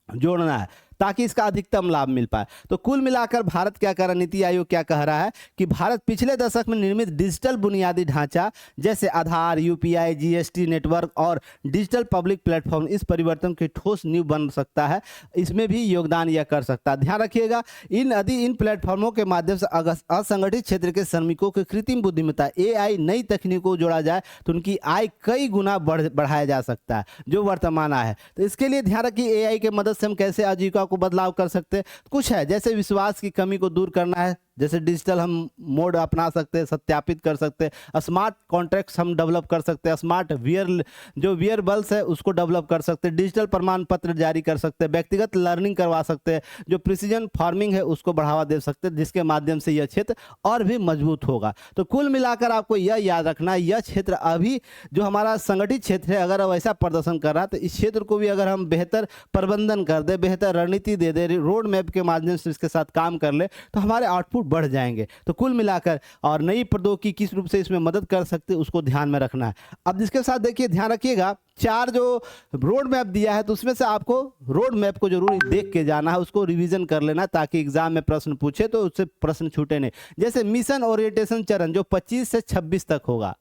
जोड़ना है ताकि इसका अधिकतम लाभ मिल पाए। तो कुल मिलाकर भारत क्या कर रहा है, नीति आयोग क्या कह रहा है कि भारत पिछले दशक में निर्मित डिजिटल बुनियादी ढांचा जैसे आधार, यूपीआई, जीएसटी नेटवर्क और डिजिटल पब्लिक प्लेटफॉर्म इस परिवर्तन की ठोस नींव बन सकता है, इसमें भी योगदान यह कर सकता है। ध्यान रखिएगा इन प्लेटफॉर्मों के माध्यम से असंगठित क्षेत्र के श्रमिकों की कृत्रिम बुद्धिमत्ता एआई नई तकनीकों को जोड़ा जाए तो उनकी आय कई गुना बढ़ाया जा सकता है जो वर्तमान आय है। तो इसके लिए ध्यान रखिए एआई के मदद से हम कैसे आजीविका को बदलाव कर सकते हैं। कुछ है जैसे विश्वास की कमी को दूर करना है, जैसे डिजिटल हम मोड अपना सकते हैं, सत्यापित कर सकते हैं, स्मार्ट कॉन्ट्रैक्ट्स हम डेवलप कर सकते हैं, स्मार्ट वियरेबल्स है उसको डेवलप कर सकते हैं, डिजिटल प्रमाण पत्र जारी कर सकते हैं, व्यक्तिगत लर्निंग करवा सकते हैं, जो प्रिसीजन फार्मिंग है उसको बढ़ावा दे सकते हैं, जिसके माध्यम से यह क्षेत्र और भी मजबूत होगा। तो कुल मिलाकर आपको यह याद रखना है यह क्षेत्र अभी जो हमारा संगठित क्षेत्र है अगर वैसा प्रदर्शन कर रहा है तो इस क्षेत्र को भी अगर हम बेहतर प्रबंधन कर दे, बेहतर रणनीति दे दे, रोड मैप के माध्यम से इसके साथ काम कर ले तो हमारे आउटपुट बढ़ जाएंगे। तो कुल मिलाकर और नई प्रौद्योगिकी किस रूप से इसमें मदद कर सकते हैं उसको ध्यान में रखना है। अब इसके साथ देखिए ध्यान रखिएगा 4 जो रोड मैप दिया है तो उसमें से आपको रोड मैप को जरूर देख के जाना है, उसको रिवीजन कर लेना ताकि एग्जाम में प्रश्न पूछे तो उससे प्रश्न छूटे नहीं। जैसे मिशन ओरिएंटेशन चरण जो 25 से 26 तक होगा,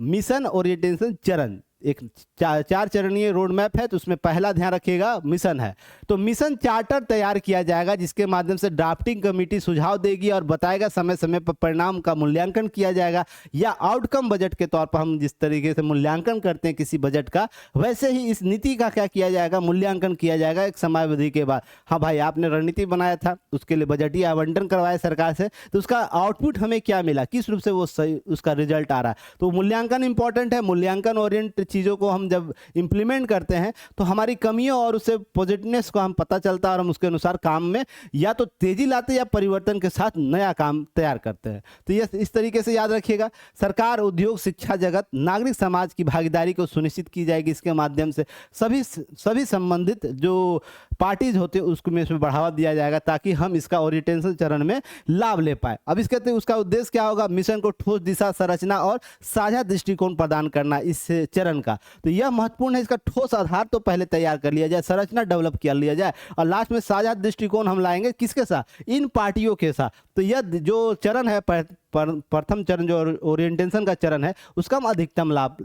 मिशन ओरिएंटेशन चरण एक 4 चरणीय रोड मैप है तो उसमें पहला ध्यान रखिएगा मिशन है। तो मिशन चार्टर तैयार किया जाएगा जिसके माध्यम से ड्राफ्टिंग कमेटी सुझाव देगी और बताएगा, समय समय पर परिणाम का मूल्यांकन किया जाएगा या आउटकम बजट के तौर पर हम जिस तरीके से मूल्यांकन करते हैं किसी बजट का वैसे ही इस नीति का क्या किया जाएगा, मूल्यांकन किया जाएगा एक समयावधि के बाद। हाँ भाई आपने रणनीति बनाया था उसके लिए बजटीय आवंटन करवाया सरकार से तो उसका आउटपुट हमें क्या मिला, किस रूप से वो सही उसका रिजल्ट आ रहा है। तो मूल्यांकन इंपॉर्टेंट है, मूल्यांकन ओरिएंट चीज़ों को हम जब इम्प्लीमेंट करते हैं तो हमारी कमियों और उससे पॉजिटिवनेस को हम पता चलता है और हम उसके अनुसार काम में या तो तेजी लाते हैं या परिवर्तन के साथ नया काम तैयार करते हैं। तो ये इस तरीके से याद रखिएगा, सरकार, उद्योग, शिक्षा जगत, नागरिक समाज की भागीदारी को सुनिश्चित की जाएगी। इसके माध्यम से सभी संबंधित जो पार्टीज होते हैं उसको में इसमें बढ़ावा दिया जाएगा ताकि हम इसका ओरिएंटेशन चरण में लाभ ले पाए। अब इसके उसका उद्देश्य क्या होगा? मिशन को ठोस दिशा, संरचना और साझा दृष्टिकोण प्रदान करना इस चरण का। तो यह महत्वपूर्ण है, इसका ठोस आधार तो पहले तैयार कर लिया जाए, संरचना डेवलप कर लिया जाए और लास्ट में साझा दृष्टिकोण हम लाएंगे किसके साथ? इन पार्टियों के साथ। तो यह जो चरण है, प्रथम चरण जो ओरिएंटेशन का चरण है, उसका हम अधिकतम लाभ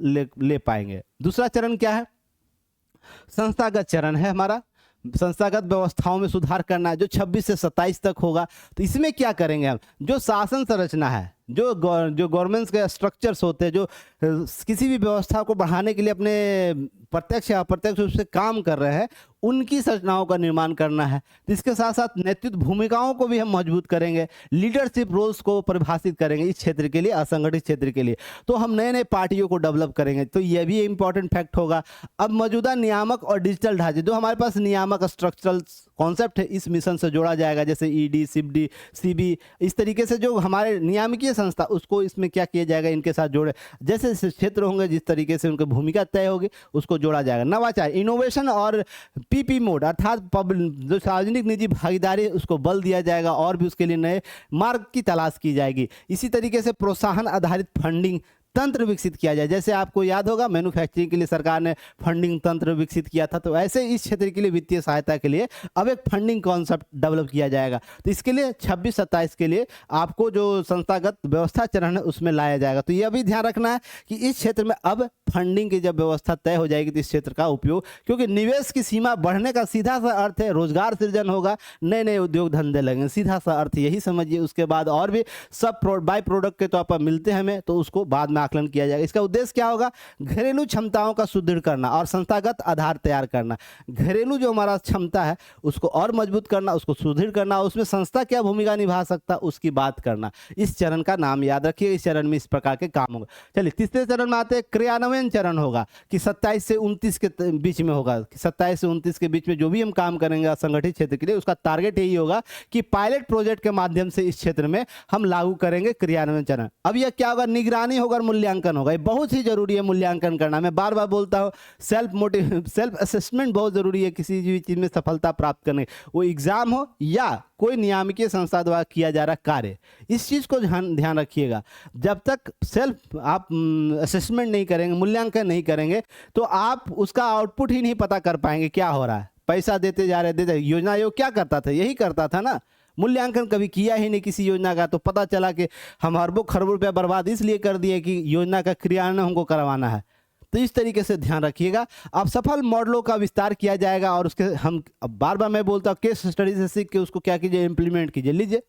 ले पाएंगे। दूसरा चरण क्या है? संस्थागत चरण है हमारा। संस्थागत व्यवस्थाओं में सुधार करना है जो 26 से 27 तक होगा। तो इसमें क्या करेंगे हम? जो शासन संरचना है, जो गवर्नमेंट्स के स्ट्रक्चर्स होते हैं, जो किसी भी व्यवस्था को बढ़ाने के लिए अपने प्रत्यक्ष या अप्रत्यक्ष रूप से काम कर रहे हैं, उनकी संरचनाओं का निर्माण करना है। तो इसके साथ साथ नेतृत्व भूमिकाओं को भी हम मजबूत करेंगे, लीडरशिप रोल्स को परिभाषित करेंगे इस क्षेत्र के लिए, असंगठित क्षेत्र के लिए। तो हम नए नए पार्टियों को डेवलप करेंगे, तो यह भी इंपॉर्टेंट फैक्ट होगा। अब मौजूदा नियामक और डिजिटल ढांचे, जो हमारे पास नियामक स्ट्रक्चरल कॉन्सेप्ट है, इस मिशन से जोड़ा जाएगा, जैसे ईडी, सिबडी, सीबी, इस तरीके से जो हमारे नियामकीय संस्था, उसको इसमें क्या किया जाएगा? इनके साथ जोड़े, जैसे क्षेत्र होंगे जिस तरीके से उनकी भूमिका तय होगी उसको जोड़ा जाएगा। नवाचार, इनोवेशन और पीपी मोड अर्थात जो सार्वजनिक निजी भागीदारी, उसको बल दिया जाएगा और भी उसके लिए नए मार्ग की तलाश की जाएगी। इसी तरीके से प्रोत्साहन आधारित फंडिंग तंत्र विकसित किया जाए। जैसे आपको याद होगा मैन्युफैक्चरिंग के लिए सरकार ने फंडिंग तंत्र विकसित किया था, तो ऐसे इस क्षेत्र के लिए वित्तीय सहायता के लिए अब एक फंडिंग कॉन्सेप्ट डेवलप किया जाएगा। तो इसके लिए 26-27 के लिए आपको जो संस्थागत व्यवस्था चरण है उसमें लाया जाएगा। तो यह भी ध्यान रखना है कि इस क्षेत्र में अब फंडिंग की जब व्यवस्था तय हो जाएगी तो इस क्षेत्र का उपयोग, क्योंकि निवेश की सीमा बढ़ने का सीधा सा अर्थ है रोजगार सृजन होगा, नए नए उद्योग धंधे लगेंगे, सीधा सा अर्थ यही समझिए। उसके बाद और भी सब बाई प्रोडक्ट के तौर पर मिलते हैं हमें, तो उसको बाद में आकलन किया जाएगा। इसका उद्देश्य क्या होगा? घरेलू क्षमताओं का सुदृढ़ करना और संस्थागत आधार तैयार करना। घरेलू जो हमारा क्षमता है उसको और मजबूत करना, उसको सुदृढ़ करना, उसमें संस्था क्या भूमिका निभा सकता उसकी बात करना। इस चरण का नाम याद रखिए, इस चरण में इस प्रकार के काम होगा। चलिए तीसरे चरण में आते हैं, क्रियान्वयन चरण होगा कि 27 से 29 के बीच में होगा। 27 से 29 के बीच में जो भी हम काम करेंगे असंगठित क्षेत्र के लिए, उसका टारगेट यही होगा कि पायलट प्रोजेक्ट के माध्यम से इस क्षेत्र में हम लागू करेंगे क्रियान्वयन चरण। अब यह क्या होगा? निगरानी होगा और मूल्यांकन होगा। ये बहुत ही जरूरी है मूल्यांकन करना। मैं बार बार बोलता हूँ, सेल्फ असेसमेंट बहुत जरूरी है किसी भी चीज में सफलता प्राप्त करने, वो एग्जाम हो या कोई नियामकीय संस्था द्वारा किया जा रहा कार्य। इस चीज को ध्यान रखिएगा। जब तक सेल्फ आप असेसमेंट नहीं करेंगे, मूल्यांकन नहीं करेंगे, तो आप उसका आउटपुट ही नहीं पता कर पाएंगे क्या हो रहा है। पैसा देते जा रहे, योजना आयोग क्या करता था? यही करता था ना, मूल्यांकन कभी किया ही नहीं किसी योजना का। तो पता चला कि हम अरबों खरबों रुपया बर्बाद इसलिए कर दिए कि योजना का क्रियान्वयन हमको करवाना है। तो इस तरीके से ध्यान रखिएगा। अब सफल मॉडलों का विस्तार किया जाएगा और उसके हम बार बार मैं बोलता हूँ केस स्टडी से सीख के उसको क्या कीजिए, इम्प्लीमेंट कीजिए। लीजिए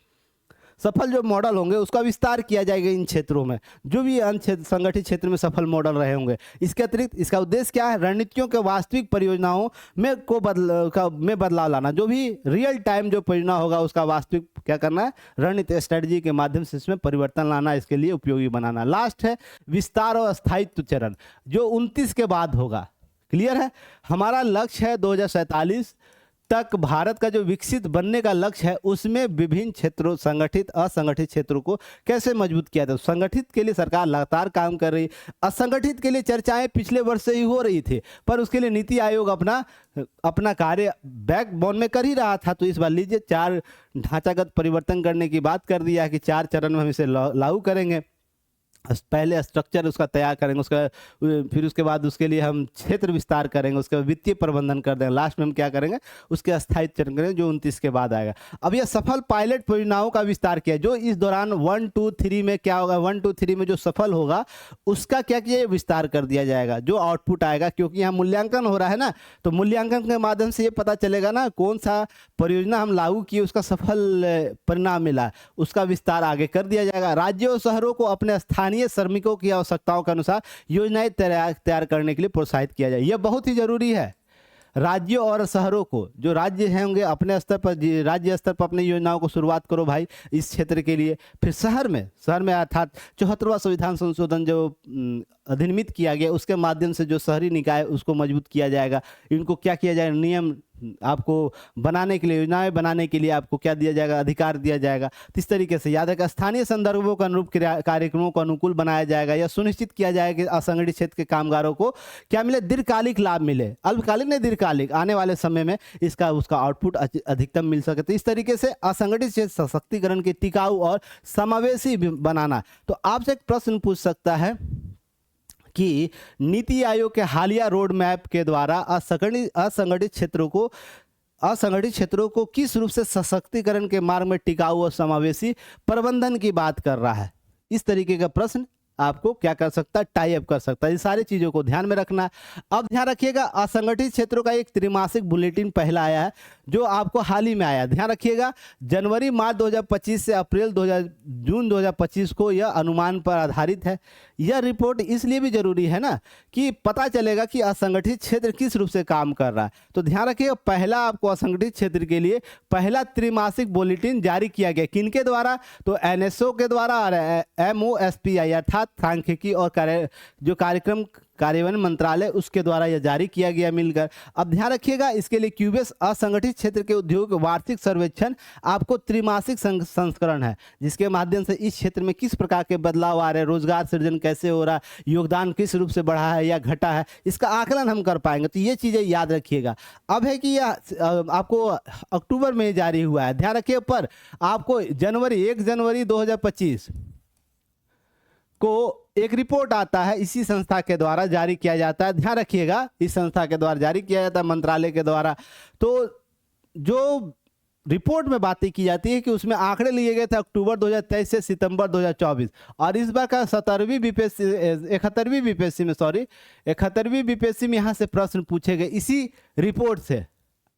सफल जो मॉडल होंगे उसका विस्तार किया जाएगा इन क्षेत्रों में, जो भी अन्य संगठित क्षेत्र में सफल मॉडल रहे होंगे। इसके अतिरिक्त इसका उद्देश्य क्या है? रणनीतियों के वास्तविक परियोजनाओं में बदलाव लाना। जो भी रियल टाइम जो परियोजना होगा उसका वास्तविक क्या करना है? रणनीति स्ट्रेटजी के माध्यम से इसमें परिवर्तन लाना, इसके लिए उपयोगी बनाना। लास्ट है विस्तार और स्थायित्व चरण, जो 29 के बाद होगा। क्लियर है? हमारा लक्ष्य है 2047 तक भारत का जो विकसित बनने का लक्ष्य है उसमें विभिन्न क्षेत्रों, संगठित असंगठित क्षेत्रों को कैसे मजबूत किया जाए। संगठित के लिए सरकार लगातार काम कर रही, असंगठित के लिए चर्चाएं पिछले वर्ष से ही हो रही थी, पर उसके लिए नीति आयोग अपना कार्य बैकबोन में कर ही रहा था। तो इस बार लीजिए 4 ढांचागत परिवर्तन करने की बात कर दिया है कि 4 चरण में हम इसे लागू करेंगे। पहले स्ट्रक्चर उसका तैयार करेंगे, फिर उसके बाद उसके लिए हम क्षेत्र विस्तार करेंगे, उसके बाद वित्तीय प्रबंधन कर देंगे, लास्ट में हम क्या करेंगे? उसके स्थायित्व चरण करेंगे जो 29 के बाद आएगा। अब यह सफल पायलट परियोजनाओं का विस्तार किया, जो इस दौरान 1, 2, 3 में क्या होगा? 1, 2, 3 में जो सफल होगा उसका क्या किया? विस्तार कर दिया जाएगा। जो आउटपुट आएगा, क्योंकि यहाँ मूल्यांकन हो रहा है ना, तो मूल्यांकन के माध्यम से ये पता चलेगा ना कौन सा परियोजना हम लागू किए उसका सफल परिणाम मिला, उसका विस्तार आगे कर दिया जाएगा। राज्यों और शहरों को अपने स्थानीय श्रमिकों की आवश्यकताओं के अनुसार योजनाएं तैयार करने के लिए प्रोत्साहित किया जाए। यह बहुत ही जरूरी है। राज्यों और शहरों को, जो राज्य हैं होंगे अपने स्तर पर, राज्य स्तर पर अपनी योजनाओं को शुरुआत करो भाई इस क्षेत्र के लिए। फिर शहर में अर्थात 74वां संविधान संशोधन जो अधिनियमित किया गया, उसके माध्यम से जो शहरी निकाय उसको मजबूत किया जाएगा। इनको क्या किया जाएगा, नियम आपको बनाने के लिए, योजनाएं बनाने के लिए आपको क्या दिया जाएगा, अधिकार दिया जाएगा। तो इस तरीके से याद रखा, स्थानीय संदर्भों के अनुरूप कार्यक्रमों को अनुकूल बनाया जाएगा, या सुनिश्चित किया जाएगा कि असंगठित क्षेत्र के कामगारों को क्या मिले, दीर्घकालिक लाभ मिले, अल्पकालिक नहीं दीर्घकालिक, आने वाले समय में उसका आउटपुट अधिकतम मिल सके। तो इस तरीके से असंगठित क्षेत्र सशक्तिकरण के टिकाऊ और समावेशी बनाना। तो आपसे एक प्रश्न पूछ सकता है कि नीति आयोग के हालिया रोड मैप के द्वारा असंगठित क्षेत्रों को किस रूप से सशक्तिकरण के मार्ग में टिकाऊ और समावेशी प्रबंधन की बात कर रहा है। इस तरीके का प्रश्न आपको क्या कर सकता है, टाई अप कर सकता है। ये सारी चीजों को ध्यान में रखना। अब ध्यान रखिएगा, असंगठित क्षेत्रों का एक त्रैमासिक बुलेटिन पहला आया है जो आपको हाल ही में आया। ध्यान रखिएगा, जनवरी मार्च 2025 से अप्रैल जून 2025 को यह अनुमान पर आधारित है। यह रिपोर्ट इसलिए भी जरूरी है ना कि पता चलेगा कि असंगठित क्षेत्र किस रूप से काम कर रहा है। तो ध्यान रखिएगा, पहला आपको असंगठित क्षेत्र के लिए पहला त्रैमासिक बुलेटिन जारी किया गया। किनके द्वारा, तो एनएसओ के द्वारा और MOSPI अर्थात सांख्यिकी और कार्यक्रम कार्यान्वयन मंत्रालय, उसके द्वारा यह जारी किया गया मिलकर। अब ध्यान रखिएगा, इसके लिए क्यूबेस असंगठित क्षेत्र के उद्योग वार्षिक सर्वेक्षण आपको त्रैमासिक संस्करण है, जिसके माध्यम से इस क्षेत्र में किस प्रकार के बदलाव आ रहे हैं, रोजगार सृजन कैसे हो रहा है, योगदान किस रूप से बढ़ा है या घटा है, इसका आकलन हम कर पाएंगे। तो ये चीजें याद रखिएगा। अब है कि यह आपको अक्टूबर में जारी हुआ है। ध्यान रखिए, पर आपको 1 जनवरी 2025 को एक रिपोर्ट आता है, इसी संस्था के द्वारा जारी किया जाता है। ध्यान रखिएगा, इस संस्था के द्वारा जारी किया जाता है, मंत्रालय के द्वारा। तो जो रिपोर्ट में बातें की जाती है कि उसमें आंकड़े लिए गए थे अक्टूबर 2023 से सितंबर 2024, और इस बार का 71वीं बीपीएससी में यहाँ से प्रश्न पूछे गए, इसी रिपोर्ट से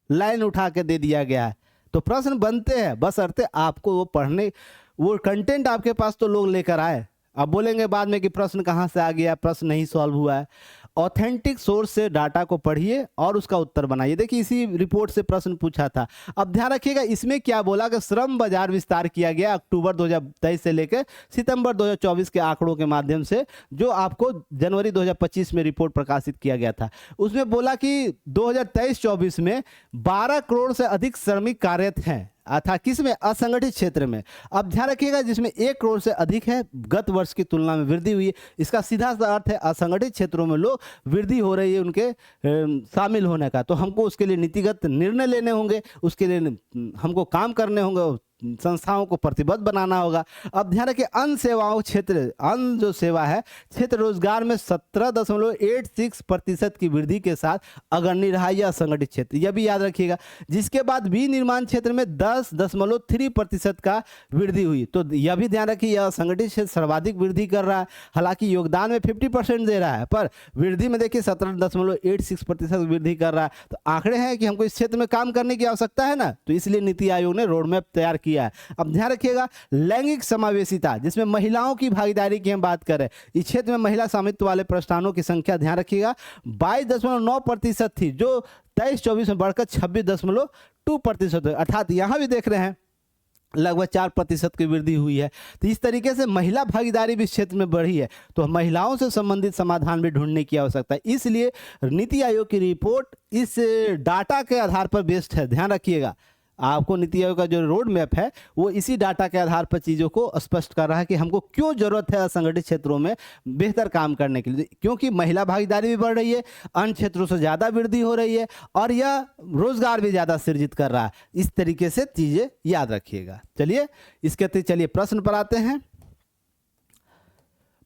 लाइन उठा के दे दिया गया है। तो प्रश्न बनते हैं, बशर्ते आपको वो पढ़ने, वो कंटेंट आपके पास तो लोग लेकर आए। अब बोलेंगे बाद में कि प्रश्न कहाँ से आ गया, प्रश्न नहीं सॉल्व हुआ है। ऑथेंटिक सोर्स से डाटा को पढ़िए और उसका उत्तर बनाइए। देखिए, इसी रिपोर्ट से प्रश्न पूछा था। अब ध्यान रखिएगा, इसमें क्या बोला कि श्रम बाजार विस्तार किया गया अक्टूबर 2023 से लेकर सितंबर 2024 के आंकड़ों के माध्यम से, जो आपको जनवरी 2025 में रिपोर्ट प्रकाशित किया गया था। उसमें बोला कि 2023-24 में 12 करोड़ से अधिक श्रमिक कार्यरत हैं, अर्थात किस में, असंगठित क्षेत्र में। अब ध्यान रखिएगा, जिसमें 1 करोड़ से अधिक है, गत वर्ष की तुलना में वृद्धि हुई है। इसका सीधा सा अर्थ है असंगठित क्षेत्रों में लोग वृद्धि हो रही है उनके शामिल होने का। तो हमको उसके लिए नीतिगत निर्णय लेने होंगे, उसके लिए हमको काम करने होंगे, संस्थाओं को प्रतिबद्ध बनाना होगा। अब ध्यान रखिए, अन्य सेवाओं क्षेत्र, अन्य जो सेवा है क्षेत्र रोजगार में 17.86% की वृद्धि के साथ अग्रणी रहा यह असंगठित क्षेत्र, यह भी याद रखिएगा। जिसके बाद विनिर्माण क्षेत्र में 10.3% का वृद्धि हुई। तो यह भी ध्यान रखिए, यह असंगठित क्षेत्र सर्वाधिक वृद्धि कर रहा है। हालांकि योगदान में 50% दे रहा है, पर वृद्धि में देखिए 17.86% वृद्धि कर रहा है। तो आंकड़े हैं कि हमको इस क्षेत्र में काम करने की आवश्यकता है ना, तो इसलिए नीति आयोग ने रोड मैप तैयार किया है। अब ध्यान रखिएगा, लैंगिक समावेशिता, जिसमें महिलाओं की भागीदारी की हम बात करें, इस क्षेत्र में महिला स्वामित्व वाले प्रतिष्ठानों की संख्या ध्यान रखिएगा 22.9% थी, जो 23-24 में बढ़कर 26.2% हुई। अर्थात यहां भी देख रहे हैं लगभग 4% की वृद्धि हुई है। तो इस तरीके से महिला भागीदारी भी इस क्षेत्र में बढ़ी है। तो महिलाओं से संबंधित समाधान भी ढूंढने की आवश्यकता है। इसलिए नीति आयोग की रिपोर्ट इस डाटा के आधार पर बेस्ड है। ध्यान रखिएगा, आपको नीति आयोग का जो रोड मैप है वो इसी डाटा के आधार पर चीज़ों को स्पष्ट कर रहा है कि हमको क्यों जरूरत है असंगठित क्षेत्रों में बेहतर काम करने के लिए, क्योंकि महिला भागीदारी भी बढ़ रही है, अन्य क्षेत्रों से ज़्यादा वृद्धि हो रही है, और यह रोजगार भी ज़्यादा सृजित कर रहा है। इस तरीके से चीज़ें याद रखिएगा। चलिए इसके अतिरिक्त चलिए प्रश्न पर आते हैं।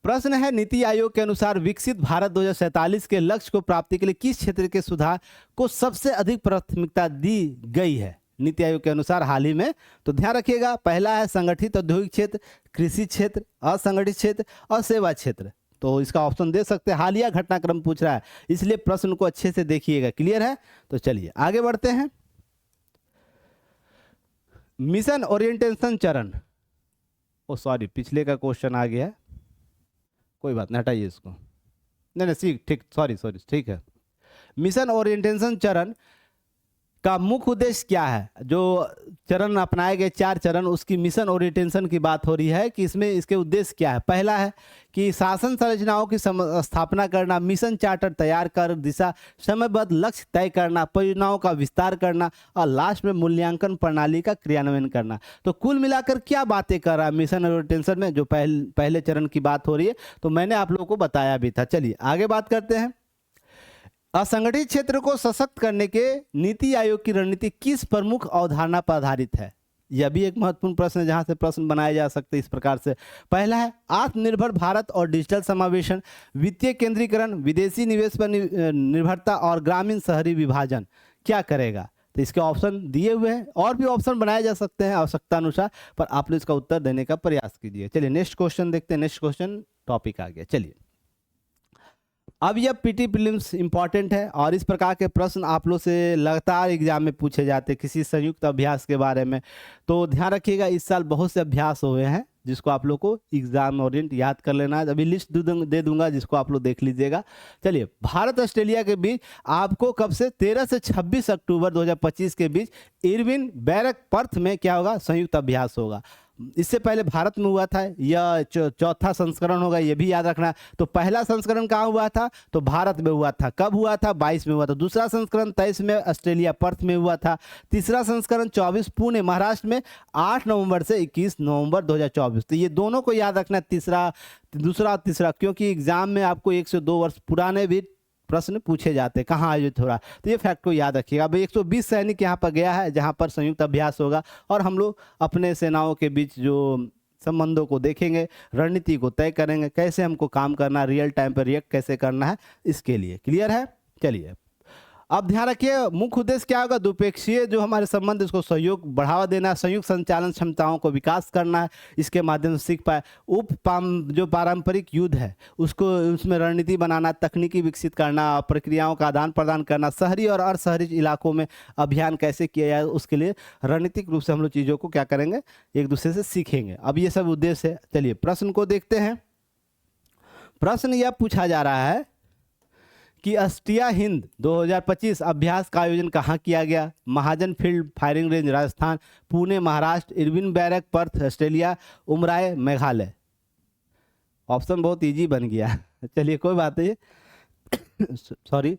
प्रश्न है, नीति आयोग के अनुसार विकसित भारत 2047 के लक्ष्य को प्राप्ति के लिए किस क्षेत्र के सुधार को सबसे अधिक प्राथमिकता दी गई है नीति आयोग के अनुसार हाल ही में? तो ध्यान रखिएगा, पहला है संगठित औद्योगिक क्षेत्र, कृषि क्षेत्र, असंगठित क्षेत्र और सेवा क्षेत्र। तो इसका ऑप्शन दे सकते हैं। हालिया घटनाक्रम पूछ रहा है, इसलिए प्रश्न को अच्छे से देखिएगा। क्लियर है? तो चलिए आगे बढ़ते हैं। मिशन ओरिएंटेशन चरण, ओ सॉरी पिछले का क्वेश्चन आ गया है, कोई बात नहीं, हटाइए इसको। नहीं ठीक, सॉरी ठीक है। मिशन ओरिएंटेशन चरण का मुख्य उद्देश्य क्या है? जो चरण अपनाए गए 4 चरण, उसकी मिशन ओरिएंटेशन की बात हो रही है कि इसमें इसके उद्देश्य क्या है। पहला है कि शासन संरचनाओं की स्थापना करना, मिशन चार्टर तैयार कर दिशा समयबद्ध लक्ष्य तय करना, परियोजनाओं का विस्तार करना और लास्ट में मूल्यांकन प्रणाली का क्रियान्वयन करना। तो कुल मिलाकर क्या बातें कर रहा है मिशन ओरिएंटेशन में? जो पहले चरण की बात हो रही है, तो मैंने आप लोगों को बताया भी था। चलिए आगे बात करते हैं। असंगठित क्षेत्र को सशक्त करने के नीति आयोग की रणनीति किस प्रमुख अवधारणा पर आधारित है? यह भी एक महत्वपूर्ण प्रश्न है, जहां से प्रश्न बनाए जा सकते हैं इस प्रकार से। पहला है आत्मनिर्भर भारत और डिजिटल समावेशन, वित्तीय केंद्रीकरण, विदेशी निवेश पर निर्भरता और ग्रामीण शहरी विभाजन। क्या करेगा? तो इसके ऑप्शन दिए हुए हैं, और भी ऑप्शन बनाए जा सकते हैं आवश्यकता अनुसार, पर आप लोग इसका उत्तर देने का प्रयास कीजिए। चलिए नेक्स्ट क्वेश्चन देखते हैं। नेक्स्ट क्वेश्चन टॉपिक आ गया। चलिए, अब यह पीटी प्रीलिम्स इंपॉर्टेंट है और इस प्रकार के प्रश्न आप लोग से लगातार एग्जाम में पूछे जाते हैं किसी संयुक्त अभ्यास के बारे में। तो ध्यान रखिएगा, इस साल बहुत से अभ्यास हुए हैं जिसको आप लोग को एग्जाम ओरिएंट याद कर लेना है। अभी लिस्ट दे दूंगा जिसको आप लोग देख लीजिएगा। चलिए, भारत ऑस्ट्रेलिया के बीच आपको कब से 13 से 26 अक्टूबर 2025 के बीच इरविन बैरक पर्थ में क्या होगा? संयुक्त अभ्यास होगा। इससे पहले भारत में हुआ था, यह चौथा संस्करण होगा, यह भी याद रखना। तो पहला संस्करण कहाँ हुआ था? तो भारत में हुआ था। कब हुआ था? 22 में हुआ था। दूसरा संस्करण 23 में ऑस्ट्रेलिया पर्थ में हुआ था। तीसरा संस्करण 24 पुणे महाराष्ट्र में 8 नवंबर से 21 नवंबर 2024। तो ये दोनों को याद रखना, दूसरा तीसरा, क्योंकि एग्जाम में आपको 1 से 2 वर्ष पुराने भी प्रश्न पूछे जाते हैं कहाँ आयोजित हो रहा। तो ये फैक्ट को याद रखिएगा। अब 120 सैनिक यहाँ पर गया है जहाँ पर संयुक्त अभ्यास होगा, और हम लोग अपने सेनाओं के बीच जो संबंधों को देखेंगे, रणनीति को तय करेंगे, कैसे हमको काम करना, रियल टाइम पर रिएक्ट कैसे करना है, इसके लिए। क्लियर है? चलिए, अब ध्यान रखिए मुख्य उद्देश्य क्या होगा? द्विपक्षीय जो हमारे संबंध, इसको सहयोग बढ़ावा देना, संयुक्त संचालन क्षमताओं को विकास करना है, इसके माध्यम से सीख पाए। जो पारंपरिक युद्ध है उसको, उसमें रणनीति बनाना, तकनीकी विकसित करना, प्रक्रियाओं का आदान प्रदान करना, शहरी और अर्ध शहरी इलाकों में अभियान कैसे किया जाए, उसके लिए रणनीतिक रूप से हम लोग चीज़ों को क्या करेंगे? एक दूसरे से सीखेंगे। अब ये सब उद्देश्य है। चलिए प्रश्न को देखते हैं। प्रश्न यह पूछा जा रहा है कि ऑस्ट्रिया हिंद 2025 अभ्यास का आयोजन कहाँ किया गया? Mahajan field firing range Rajasthan, Pune Maharashtra, Irwin barrack Perth Australia, Umroi Meghalaya. Option बहुत इजी बन गया। चलिए कोई बात नहीं, सॉरी,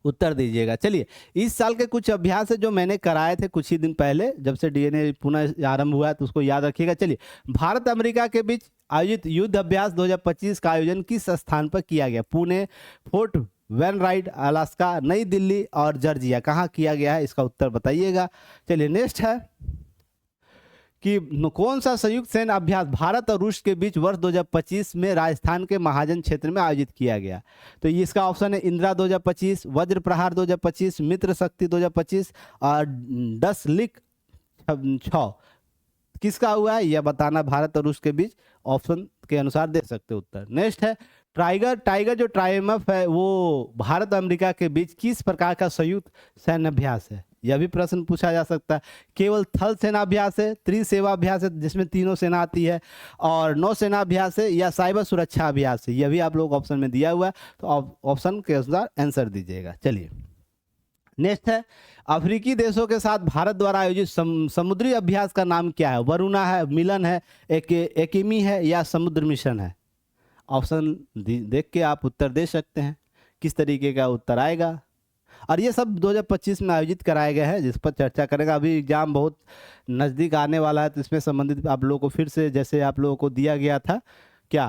उत्तर दीजिएगा। चलिए, इस साल के कुछ अभ्यास है जो मैंने कराए थे कुछ ही दिन पहले, जब से डीएनए पुनः आरंभ हुआ है, तो उसको याद रखिएगा। चलिए, भारत अमेरिका के बीच आयोजित युद्ध अभ्यास 2025 का आयोजन किस स्थान पर किया गया? पुणे, फोर्ट वैनराइड, अलास्का, नई दिल्ली और जॉर्जिया। कहाँ किया गया है? इसका उत्तर बताइएगा। चलिए नेक्स्ट है कि कौन सा संयुक्त सैन्य अभ्यास भारत और रूस के बीच वर्ष 2025 में राजस्थान के महाजन क्षेत्र में आयोजित किया गया? तो इसका ऑप्शन है इंदिरा 2025, वज्र प्रहार 2025, मित्र शक्ति 2025 और डसलिक 6। किसका हुआ है यह बताना, भारत और रूस के बीच। ऑप्शन के अनुसार दे सकते उत्तर। नेक्स्ट है टाइगर जो ट्राइम्फ है वो भारत अमेरिका के बीच किस प्रकार का संयुक्त सैन्य अभ्यास है? यह भी प्रश्न पूछा जा सकता है। केवल थल सेना अभ्यास है, त्रिसेवा अभ्यास है जिसमें तीनों सेना आती है, और नौसेना अभ्यास है, या साइबर सुरक्षा अभ्यास है? यह भी आप लोग ऑप्शन में दिया हुआ है, तो ऑप्शन के अनुसार आंसर दीजिएगा। चलिए नेक्स्ट है अफ्रीकी देशों के साथ भारत द्वारा आयोजित समुद्री अभ्यास का नाम क्या है? वरुणा है, मिलन है, एकिमी है, या समुद्र मिशन है? ऑप्शन देख के आप उत्तर दे सकते हैं किस तरीके का उत्तर आएगा। और ये सब 2025 में आयोजित कराए गए हैं, जिस पर चर्चा करेगा। अभी एग्जाम बहुत नज़दीक आने वाला है, तो इसमें संबंधित आप लोगों को फिर से, जैसे आप लोगों को दिया गया था, क्या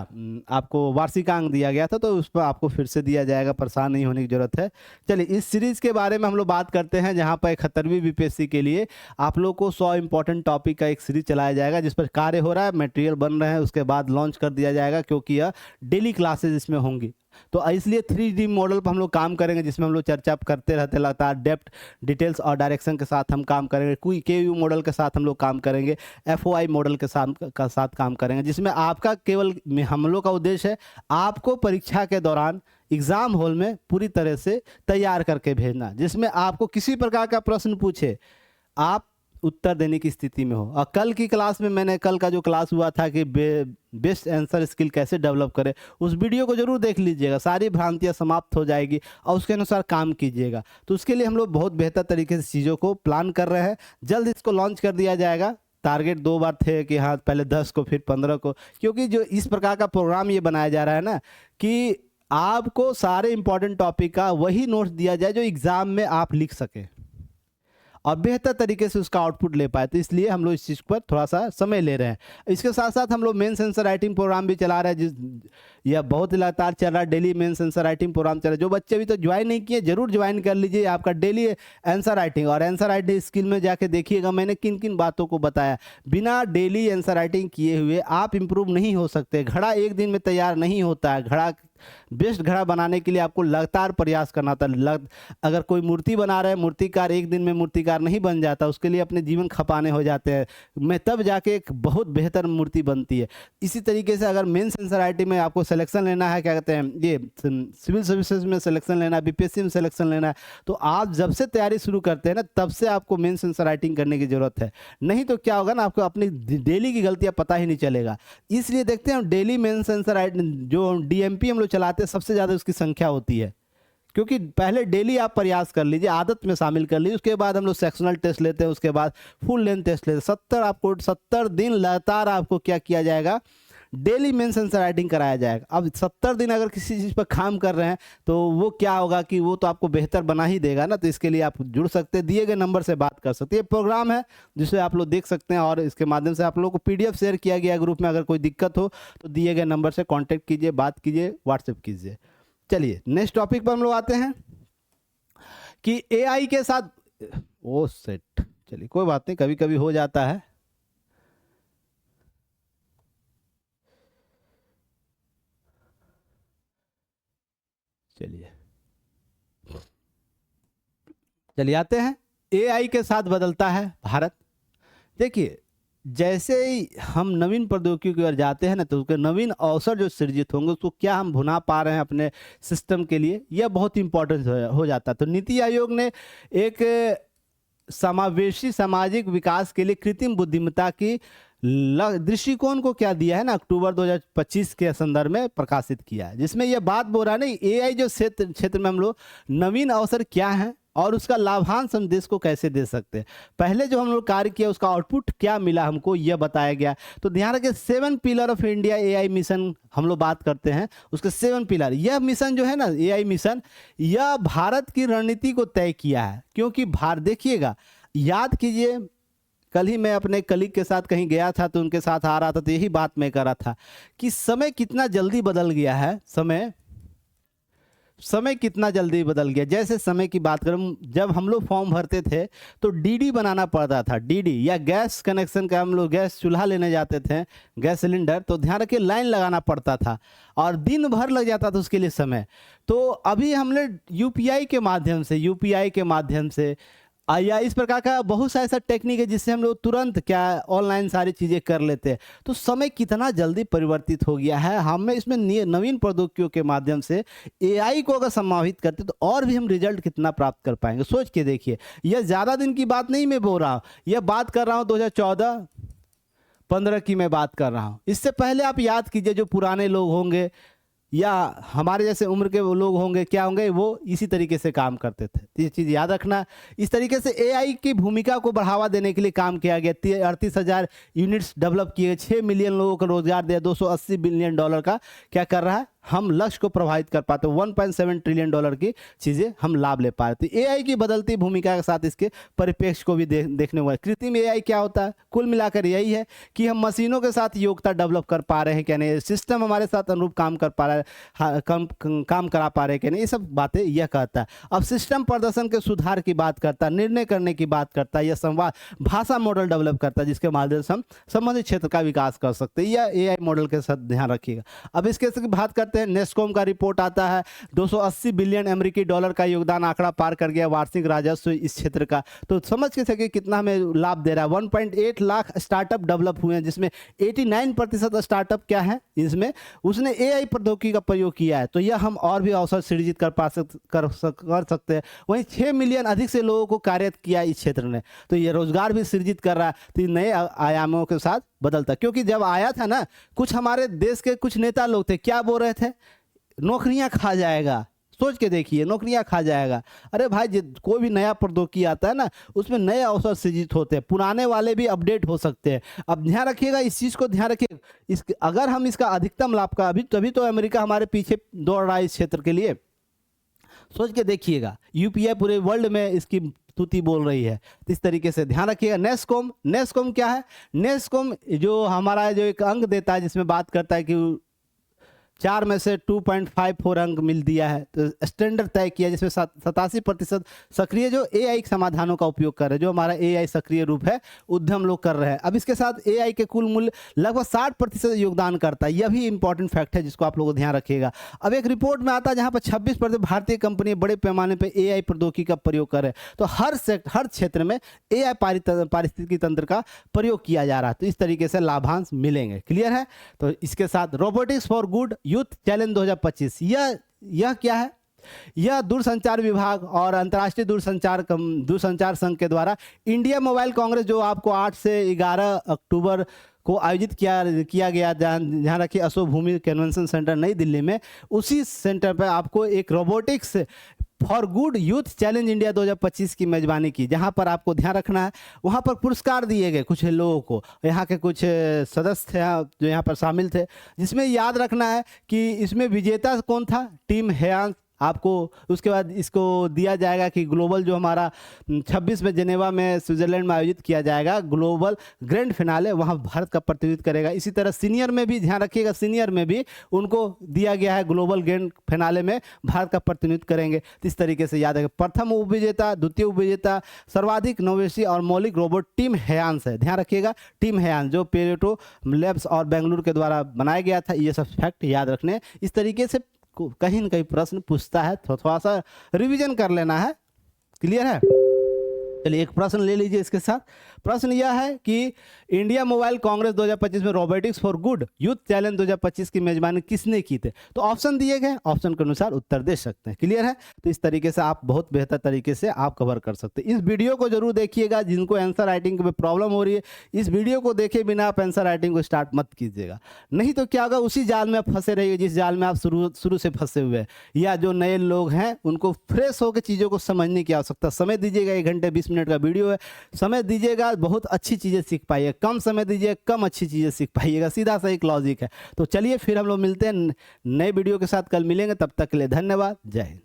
आपको वार्षिकांक दिया गया था, तो उस पर आपको फिर से दिया जाएगा, परेशान नहीं होने की जरूरत है। चलिए इस सीरीज़ के बारे में हम लोग बात करते हैं, जहां पर 71वीं बीपीएससी के लिए आप लोग को 100 इंपॉर्टेंट टॉपिक का एक सीरीज चलाया जाएगा, जिस पर कार्य हो रहा है, मटेरियल बन रहे हैं, उसके बाद लॉन्च कर दिया जाएगा, क्योंकि यह डेली क्लासेज इसमें होंगी। तो इसलिए 3D मॉडल पर हम लोग काम करेंगे, जिसमें हम लोग चर्चा करते रहते लगातार, डेप्थ, डिटेल्स और डायरेक्शन के साथ हम काम करेंगे। कोई KU मॉडल के साथ हम लोग काम करेंगे, FOI मॉडल के साथ काम करेंगे, जिसमें आपका केवल हम लोग का उद्देश्य है आपको परीक्षा के दौरान एग्जाम हॉल में पूरी तरह से तैयार करके भेजना, जिसमें आपको किसी प्रकार का प्रश्न पूछे आप उत्तर देने की स्थिति में हो। और कल की क्लास में मैंने, कल का जो क्लास हुआ था कि बेस्ट आंसर स्किल कैसे डेवलप करें, उस वीडियो को जरूर देख लीजिएगा, सारी भ्रांतियां समाप्त हो जाएगी और उसके अनुसार काम कीजिएगा। तो उसके लिए हम लोग बहुत बेहतर तरीके से चीज़ों को प्लान कर रहे हैं, जल्द इसको लॉन्च कर दिया जाएगा। टारगेट 2 बार थे कि हाँ पहले 10 को फिर 15 को, क्योंकि जो इस प्रकार का प्रोग्राम ये बनाया जा रहा है ना कि आपको सारे इंपॉर्टेंट टॉपिक का वही नोट्स दिया जाए जो एग्जाम में आप लिख सकें और बेहतर तरीके से उसका आउटपुट ले पाए। तो इसलिए हम लोग इस चीज़ पर थोड़ा सा समय ले रहे हैं। इसके साथ साथ हम लोग मेंस आंसर राइटिंग प्रोग्राम भी चला रहे हैं, यह बहुत ही लगातार चल रहा है। Daily mains answer writing programme चल रहा है। जो बच्चे अभी तो ज्वाइन नहीं किए जरूर ज्वाइन कर लीजिए। आपका डेली आंसर राइटिंग और आंसर राइटिंग स्किल में जाके देखिएगा मैंने किन किन बातों को बताया। बिना डेली आंसर राइटिंग किए हुए आप इंप्रूव नहीं हो सकते। घड़ा एक दिन में तैयार नहीं होता है। घड़ा, बेस्ट घड़ा बनाने के लिए आपको लगातार प्रयास करना होता है। अगर कोई मूर्ति बना रहे हैं, मूर्तिकार एक दिन में मूर्तिकार नहीं बन जाता, उसके लिए अपने जीवन खपाने हो जाते हैं, मैं तब जाके एक बहुत बेहतर मूर्ति बनती है। इसी तरीके से अगर मेंस आंसर राइटिंग में आपको सिलेक्शन लेना है, क्या कहते हैं, ये सिविल सर्विसेज में सिलेक्शन लेना है, बीपीएससी में सिलेक्शन लेना है, तो आप जब से तैयारी शुरू करते हैं ना तब से आपको मेंस आंसर राइटिंग करने की जरूरत है। नहीं तो क्या होगा ना, आपको अपनी डेली की गलतियां पता ही नहीं चलेगा। इसलिए देखते हैं डेली मेंस आंसर राइटिंग जो डीएमपी हम लोग चलाते हैं सबसे ज़्यादा उसकी संख्या होती है, क्योंकि पहले डेली आप प्रयास कर लीजिए, आदत में शामिल कर लीजिए। उसके बाद हम लोग सेक्शनल टेस्ट लेते हैं, उसके बाद फुल लेंथ टेस्ट लेते हैं। 70 दिन लगातार आपको क्या किया जाएगा, डेली मेंस आंसर राइटिंग कराया जाएगा। अब 70 दिन अगर किसी चीज़ पर काम कर रहे हैं तो वो क्या होगा कि वो तो आपको बेहतर बना ही देगा ना। तो इसके लिए आप जुड़ सकते हैं, दिए गए नंबर से बात कर सकते हैं। ये प्रोग्राम है जिसे आप लोग देख सकते हैं और इसके माध्यम से आप लोगों को पीडीएफ शेयर किया गया ग्रुप में। अगर कोई दिक्कत हो तो दिए गए नंबर से कॉन्टैक्ट कीजिए, बात कीजिए, व्हाट्सएप कीजिए। चलिए नेक्स्ट टॉपिक पर हम लोग आते हैं कि एआई के साथ, ओ सेट, चलिए कोई बात नहीं, कभी कभी हो जाता है। चलिए आते हैं, एआई के साथ बदलता है भारत। देखिए जैसे ही हम नवीन प्रौद्योगिकी की ओर जाते हैं ना, तो उसके नवीन अवसर जो सृजित होंगे उसको क्या हम भुना पा रहे हैं अपने सिस्टम के लिए, यह बहुत इंपॉर्टेंट हो जाता है। तो नीति आयोग ने एक समावेशी सामाजिक विकास के लिए कृत्रिम बुद्धिमत्ता की दृष्टिकोण को क्या दिया है ना, अक्टूबर 2025 के संदर्भ में प्रकाशित किया है, जिसमें यह बात बोल रहा है नहीं एआई जो क्षेत्र में हम लोग नवीन अवसर क्या है और उसका लाभांश हम देश को कैसे दे सकते हैं। पहले जो हम लोग कार्य किया उसका आउटपुट क्या मिला हमको, यह बताया गया। तो ध्यान रखिए 7 pillar of India AI mission हम लोग बात करते हैं, उसके 7 पिलर। यह मिशन जो है ना एआई मिशन, यह भारत की रणनीति को तय किया है। क्योंकि भारत, देखिएगा, याद कीजिए, कल ही मैं अपने कलीग के साथ कहीं गया था तो उनके साथ आ रहा था, तो यही बात मैं कर रहा था कि समय कितना जल्दी बदल गया है। समय कितना जल्दी बदल गया। जैसे समय की बात करूं, जब हम लोग फॉर्म भरते थे तो डीडी बनाना पड़ता था, डीडी, या गैस कनेक्शन का हम लोग गैस चूल्हा लेने जाते थे, गैस सिलेंडर, तो ध्यान रखिए लाइन लगाना पड़ता था और दिन भर लग जाता था उसके लिए समय। तो अभी हमने यूपीआई के माध्यम से या इस प्रकार का बहुत सा ऐसा टेक्निक है जिससे हम लोग तुरंत क्या ऑनलाइन सारी चीज़ें कर लेते हैं। तो समय कितना जल्दी परिवर्तित हो गया है। हमें इसमें नवीन प्रौद्योगिकियों के माध्यम से एआई को अगर समाहित करते तो और भी हम रिजल्ट कितना प्राप्त कर पाएंगे, सोच के देखिए। यह ज़्यादा दिन की बात नहीं मैं बोल रहा हूँ, यह बात कर रहा हूँ 2014-15 की मैं बात कर रहा हूँ। इससे पहले आप याद कीजिए, जो पुराने लोग होंगे या हमारे जैसे उम्र के वो लोग होंगे, क्या होंगे, वो इसी तरीके से काम करते थे। ये चीज़ याद रखना। इस तरीके से एआई की भूमिका को बढ़ावा देने के लिए काम किया गया। 38,000 यूनिट्स डेवलप किए, 6 मिलियन लोगों को रोजगार दिया, $280 बिलियन का क्या कर रहा है, हम लक्ष्य को प्रभावित कर पाते, 1.7 ट्रिलियन डॉलर की चीज़ें हम लाभ ले पा रहे थे। एआई की बदलती भूमिका के साथ इसके परिप्रेक्ष्य को भी देखने हुआ। कृत्रिम एआई क्या होता है, कुल मिलाकर यही है कि हम मशीनों के साथ योग्यता डेवलप कर पा रहे हैं क्या नहीं, सिस्टम हमारे साथ अनुरूप काम कर पा रहा है, काम करा पा रहे हैं क्या नहीं, ये सब बातें यह कहता है। अब सिस्टम प्रदर्शन के सुधार की बात करता है, निर्णय करने की बात करता है, यह संवाद भाषा मॉडल डेवलप करता है जिसके माध्यम से हम संबंधित क्षेत्र का विकास कर सकते हैं। यह एआई मॉडल के साथ ध्यान रखिएगा। अब इसके बात करते करते हैं, नेस्कॉम का रिपोर्ट आता है 280 बिलियन अमेरिकी डॉलर का योगदान आंकड़ा पार कर गया वार्षिक राजस्व इस क्षेत्र का। तो समझ के सके कितना हमें लाभ दे रहा है। 1.8 लाख स्टार्टअप डेवलप हुए हैं, जिसमें 89% स्टार्टअप क्या है, इसमें उसने AI प्रौद्योगिकी का प्रयोग किया है। तो यह हम और भी अवसर सृजित कर सकते हैं। वहीं 6 मिलियन अधिक से लोगों को कार्यरत किया इस क्षेत्र ने, तो ये रोजगार भी सृजित कर रहा है। तो ये नए आयामों के साथ बदलता, क्योंकि जब आया था ना, कुछ हमारे देश के कुछ नेता लोग थे, क्या बोल रहे थे, नौकरियां खा जाएगा। सोच के देखिए, नौकरियां खा जाएगा। अरे भाई, कोई भी नया प्रौद्योगिकी आता है ना, उसमें नए अवसर सृजित होते हैं, पुराने वाले भी अपडेट हो सकते हैं। अब ध्यान रखिएगा, इस चीज़ को ध्यान रखिए। अगर हम इसका अधिकतम लाभ का तभी तो अमेरिका हमारे पीछे दौड़ रहा है इस क्षेत्र के लिए। सोच के देखिएगा, UPI पूरे वर्ल्ड में इसकी स्तुति बोल रही है। इस तरीके से ध्यान रखिएगा। नेस्कॉम क्या है? नेस्कॉम जो हमारा जो एक अंक देता है, जिसमें बात करता है कि 4 में से 2.54 अंक मिल दिया है, तो स्टैंडर्ड तय किया, जिसमें 87% सक्रिय जो AI समाधानों का उपयोग कर रहे हैं, जो हमारा AI सक्रिय रूप है, उद्यम लोग कर रहे हैं। अब इसके साथ AI के कुल मूल्य लगभग 60% योगदान करता है। यह भी इंपॉर्टेंट फैक्ट है, जिसको आप लोगों को ध्यान रखिएगा। अब एक रिपोर्ट में आता है जहाँ पर 26% भारतीय कंपनी बड़े पैमाने पर AI प्रौद्योगिकी का प्रयोग कर रहे हैं। तो हर क्षेत्र में AI पारिस्थितिकी तंत्र का प्रयोग किया जा रहा है। तो इस तरीके से लाभांश मिलेंगे। क्लियर है? तो इसके साथ robotics for good youth challenge 2025, यह क्या है? यह दूरसंचार विभाग और अंतर्राष्ट्रीय दूरसंचार संघ के द्वारा इंडिया मोबाइल कांग्रेस, जो आपको 8 से 11 अक्टूबर को आयोजित किया गया, जहाँ रखिए अशोक भूमि कन्वेंशन सेंटर नई दिल्ली में, उसी सेंटर पर आपको एक robotics for good youth challenge India 2025 की मेजबानी की, जहां पर आपको ध्यान रखना है, वहां पर पुरस्कार दिए गए कुछ लोगों को। यहाँ के कुछ सदस्य थे जो यहाँ पर शामिल थे, जिसमें याद रखना है कि इसमें विजेता कौन था, टीम हेयांस। आपको उसके बाद इसको दिया जाएगा कि ग्लोबल जो हमारा 26 में जेनेवा में स्विट्जरलैंड में आयोजित किया जाएगा ग्लोबल ग्रैंड फिनाले, वहाँ भारत का प्रतिनिधित्व करेगा। इसी तरह सीनियर में भी ध्यान रखिएगा, सीनियर में भी उनको दिया गया है ग्लोबल ग्रैंड फिनाले में भारत का प्रतिनिधित्व करेंगे। तो इस तरीके से याद रखें, प्रथम उपविजेता, द्वितीय उपविजेता, सर्वाधिक नवेशी और मौलिक रोबोट टीम हेयांस है। ध्यान रखिएगा, टीम हेयांस जो पेरेटो लैब्स और बेंगलुरु के द्वारा बनाया गया था। ये सब फैक्ट याद रखने। इस तरीके से कहीं न कहीं प्रश्न पूछता है, तो थोड़ा सा रिवीजन कर लेना है। क्लियर है? चलिए एक प्रश्न ले लीजिए इसके साथ। प्रश्न यह है कि इंडिया मोबाइल कांग्रेस 2025 में robotics for good youth challenge 2025 की मेजबानी किसने की थे? तो ऑप्शन दिए गए, ऑप्शन के अनुसार उत्तर दे सकते हैं। क्लियर है? तो इस तरीके से आप बहुत बेहतर तरीके से आप कवर कर सकते हैं। इस वीडियो को जरूर देखिएगा। जिनको आंसर राइटिंग में प्रॉब्लम हो रही है, इस वीडियो को देखे बिना आप आंसर राइटिंग को स्टार्ट मत कीजिएगा, नहीं तो क्या होगा, उसी जाल में आप फंसे रहिए जिस जाल में आप शुरू से फंसे हुए हैं। या जो नए लोग हैं, उनको फ्रेश होकर चीज़ों को समझने की आवश्यकता। समय दीजिएगा, 1 घंटे 20 मिनट का वीडियो है, समय दीजिएगा, बहुत अच्छी चीज़ें सीख पाइए। कम समय दीजिए, कम अच्छी चीज़ें सीख पाइएगा। सीधा सा एक लॉजिक है। तो चलिए फिर हम लोग मिलते हैं नए वीडियो के साथ, कल मिलेंगे। तब तक के लिए धन्यवाद। जय हिंद।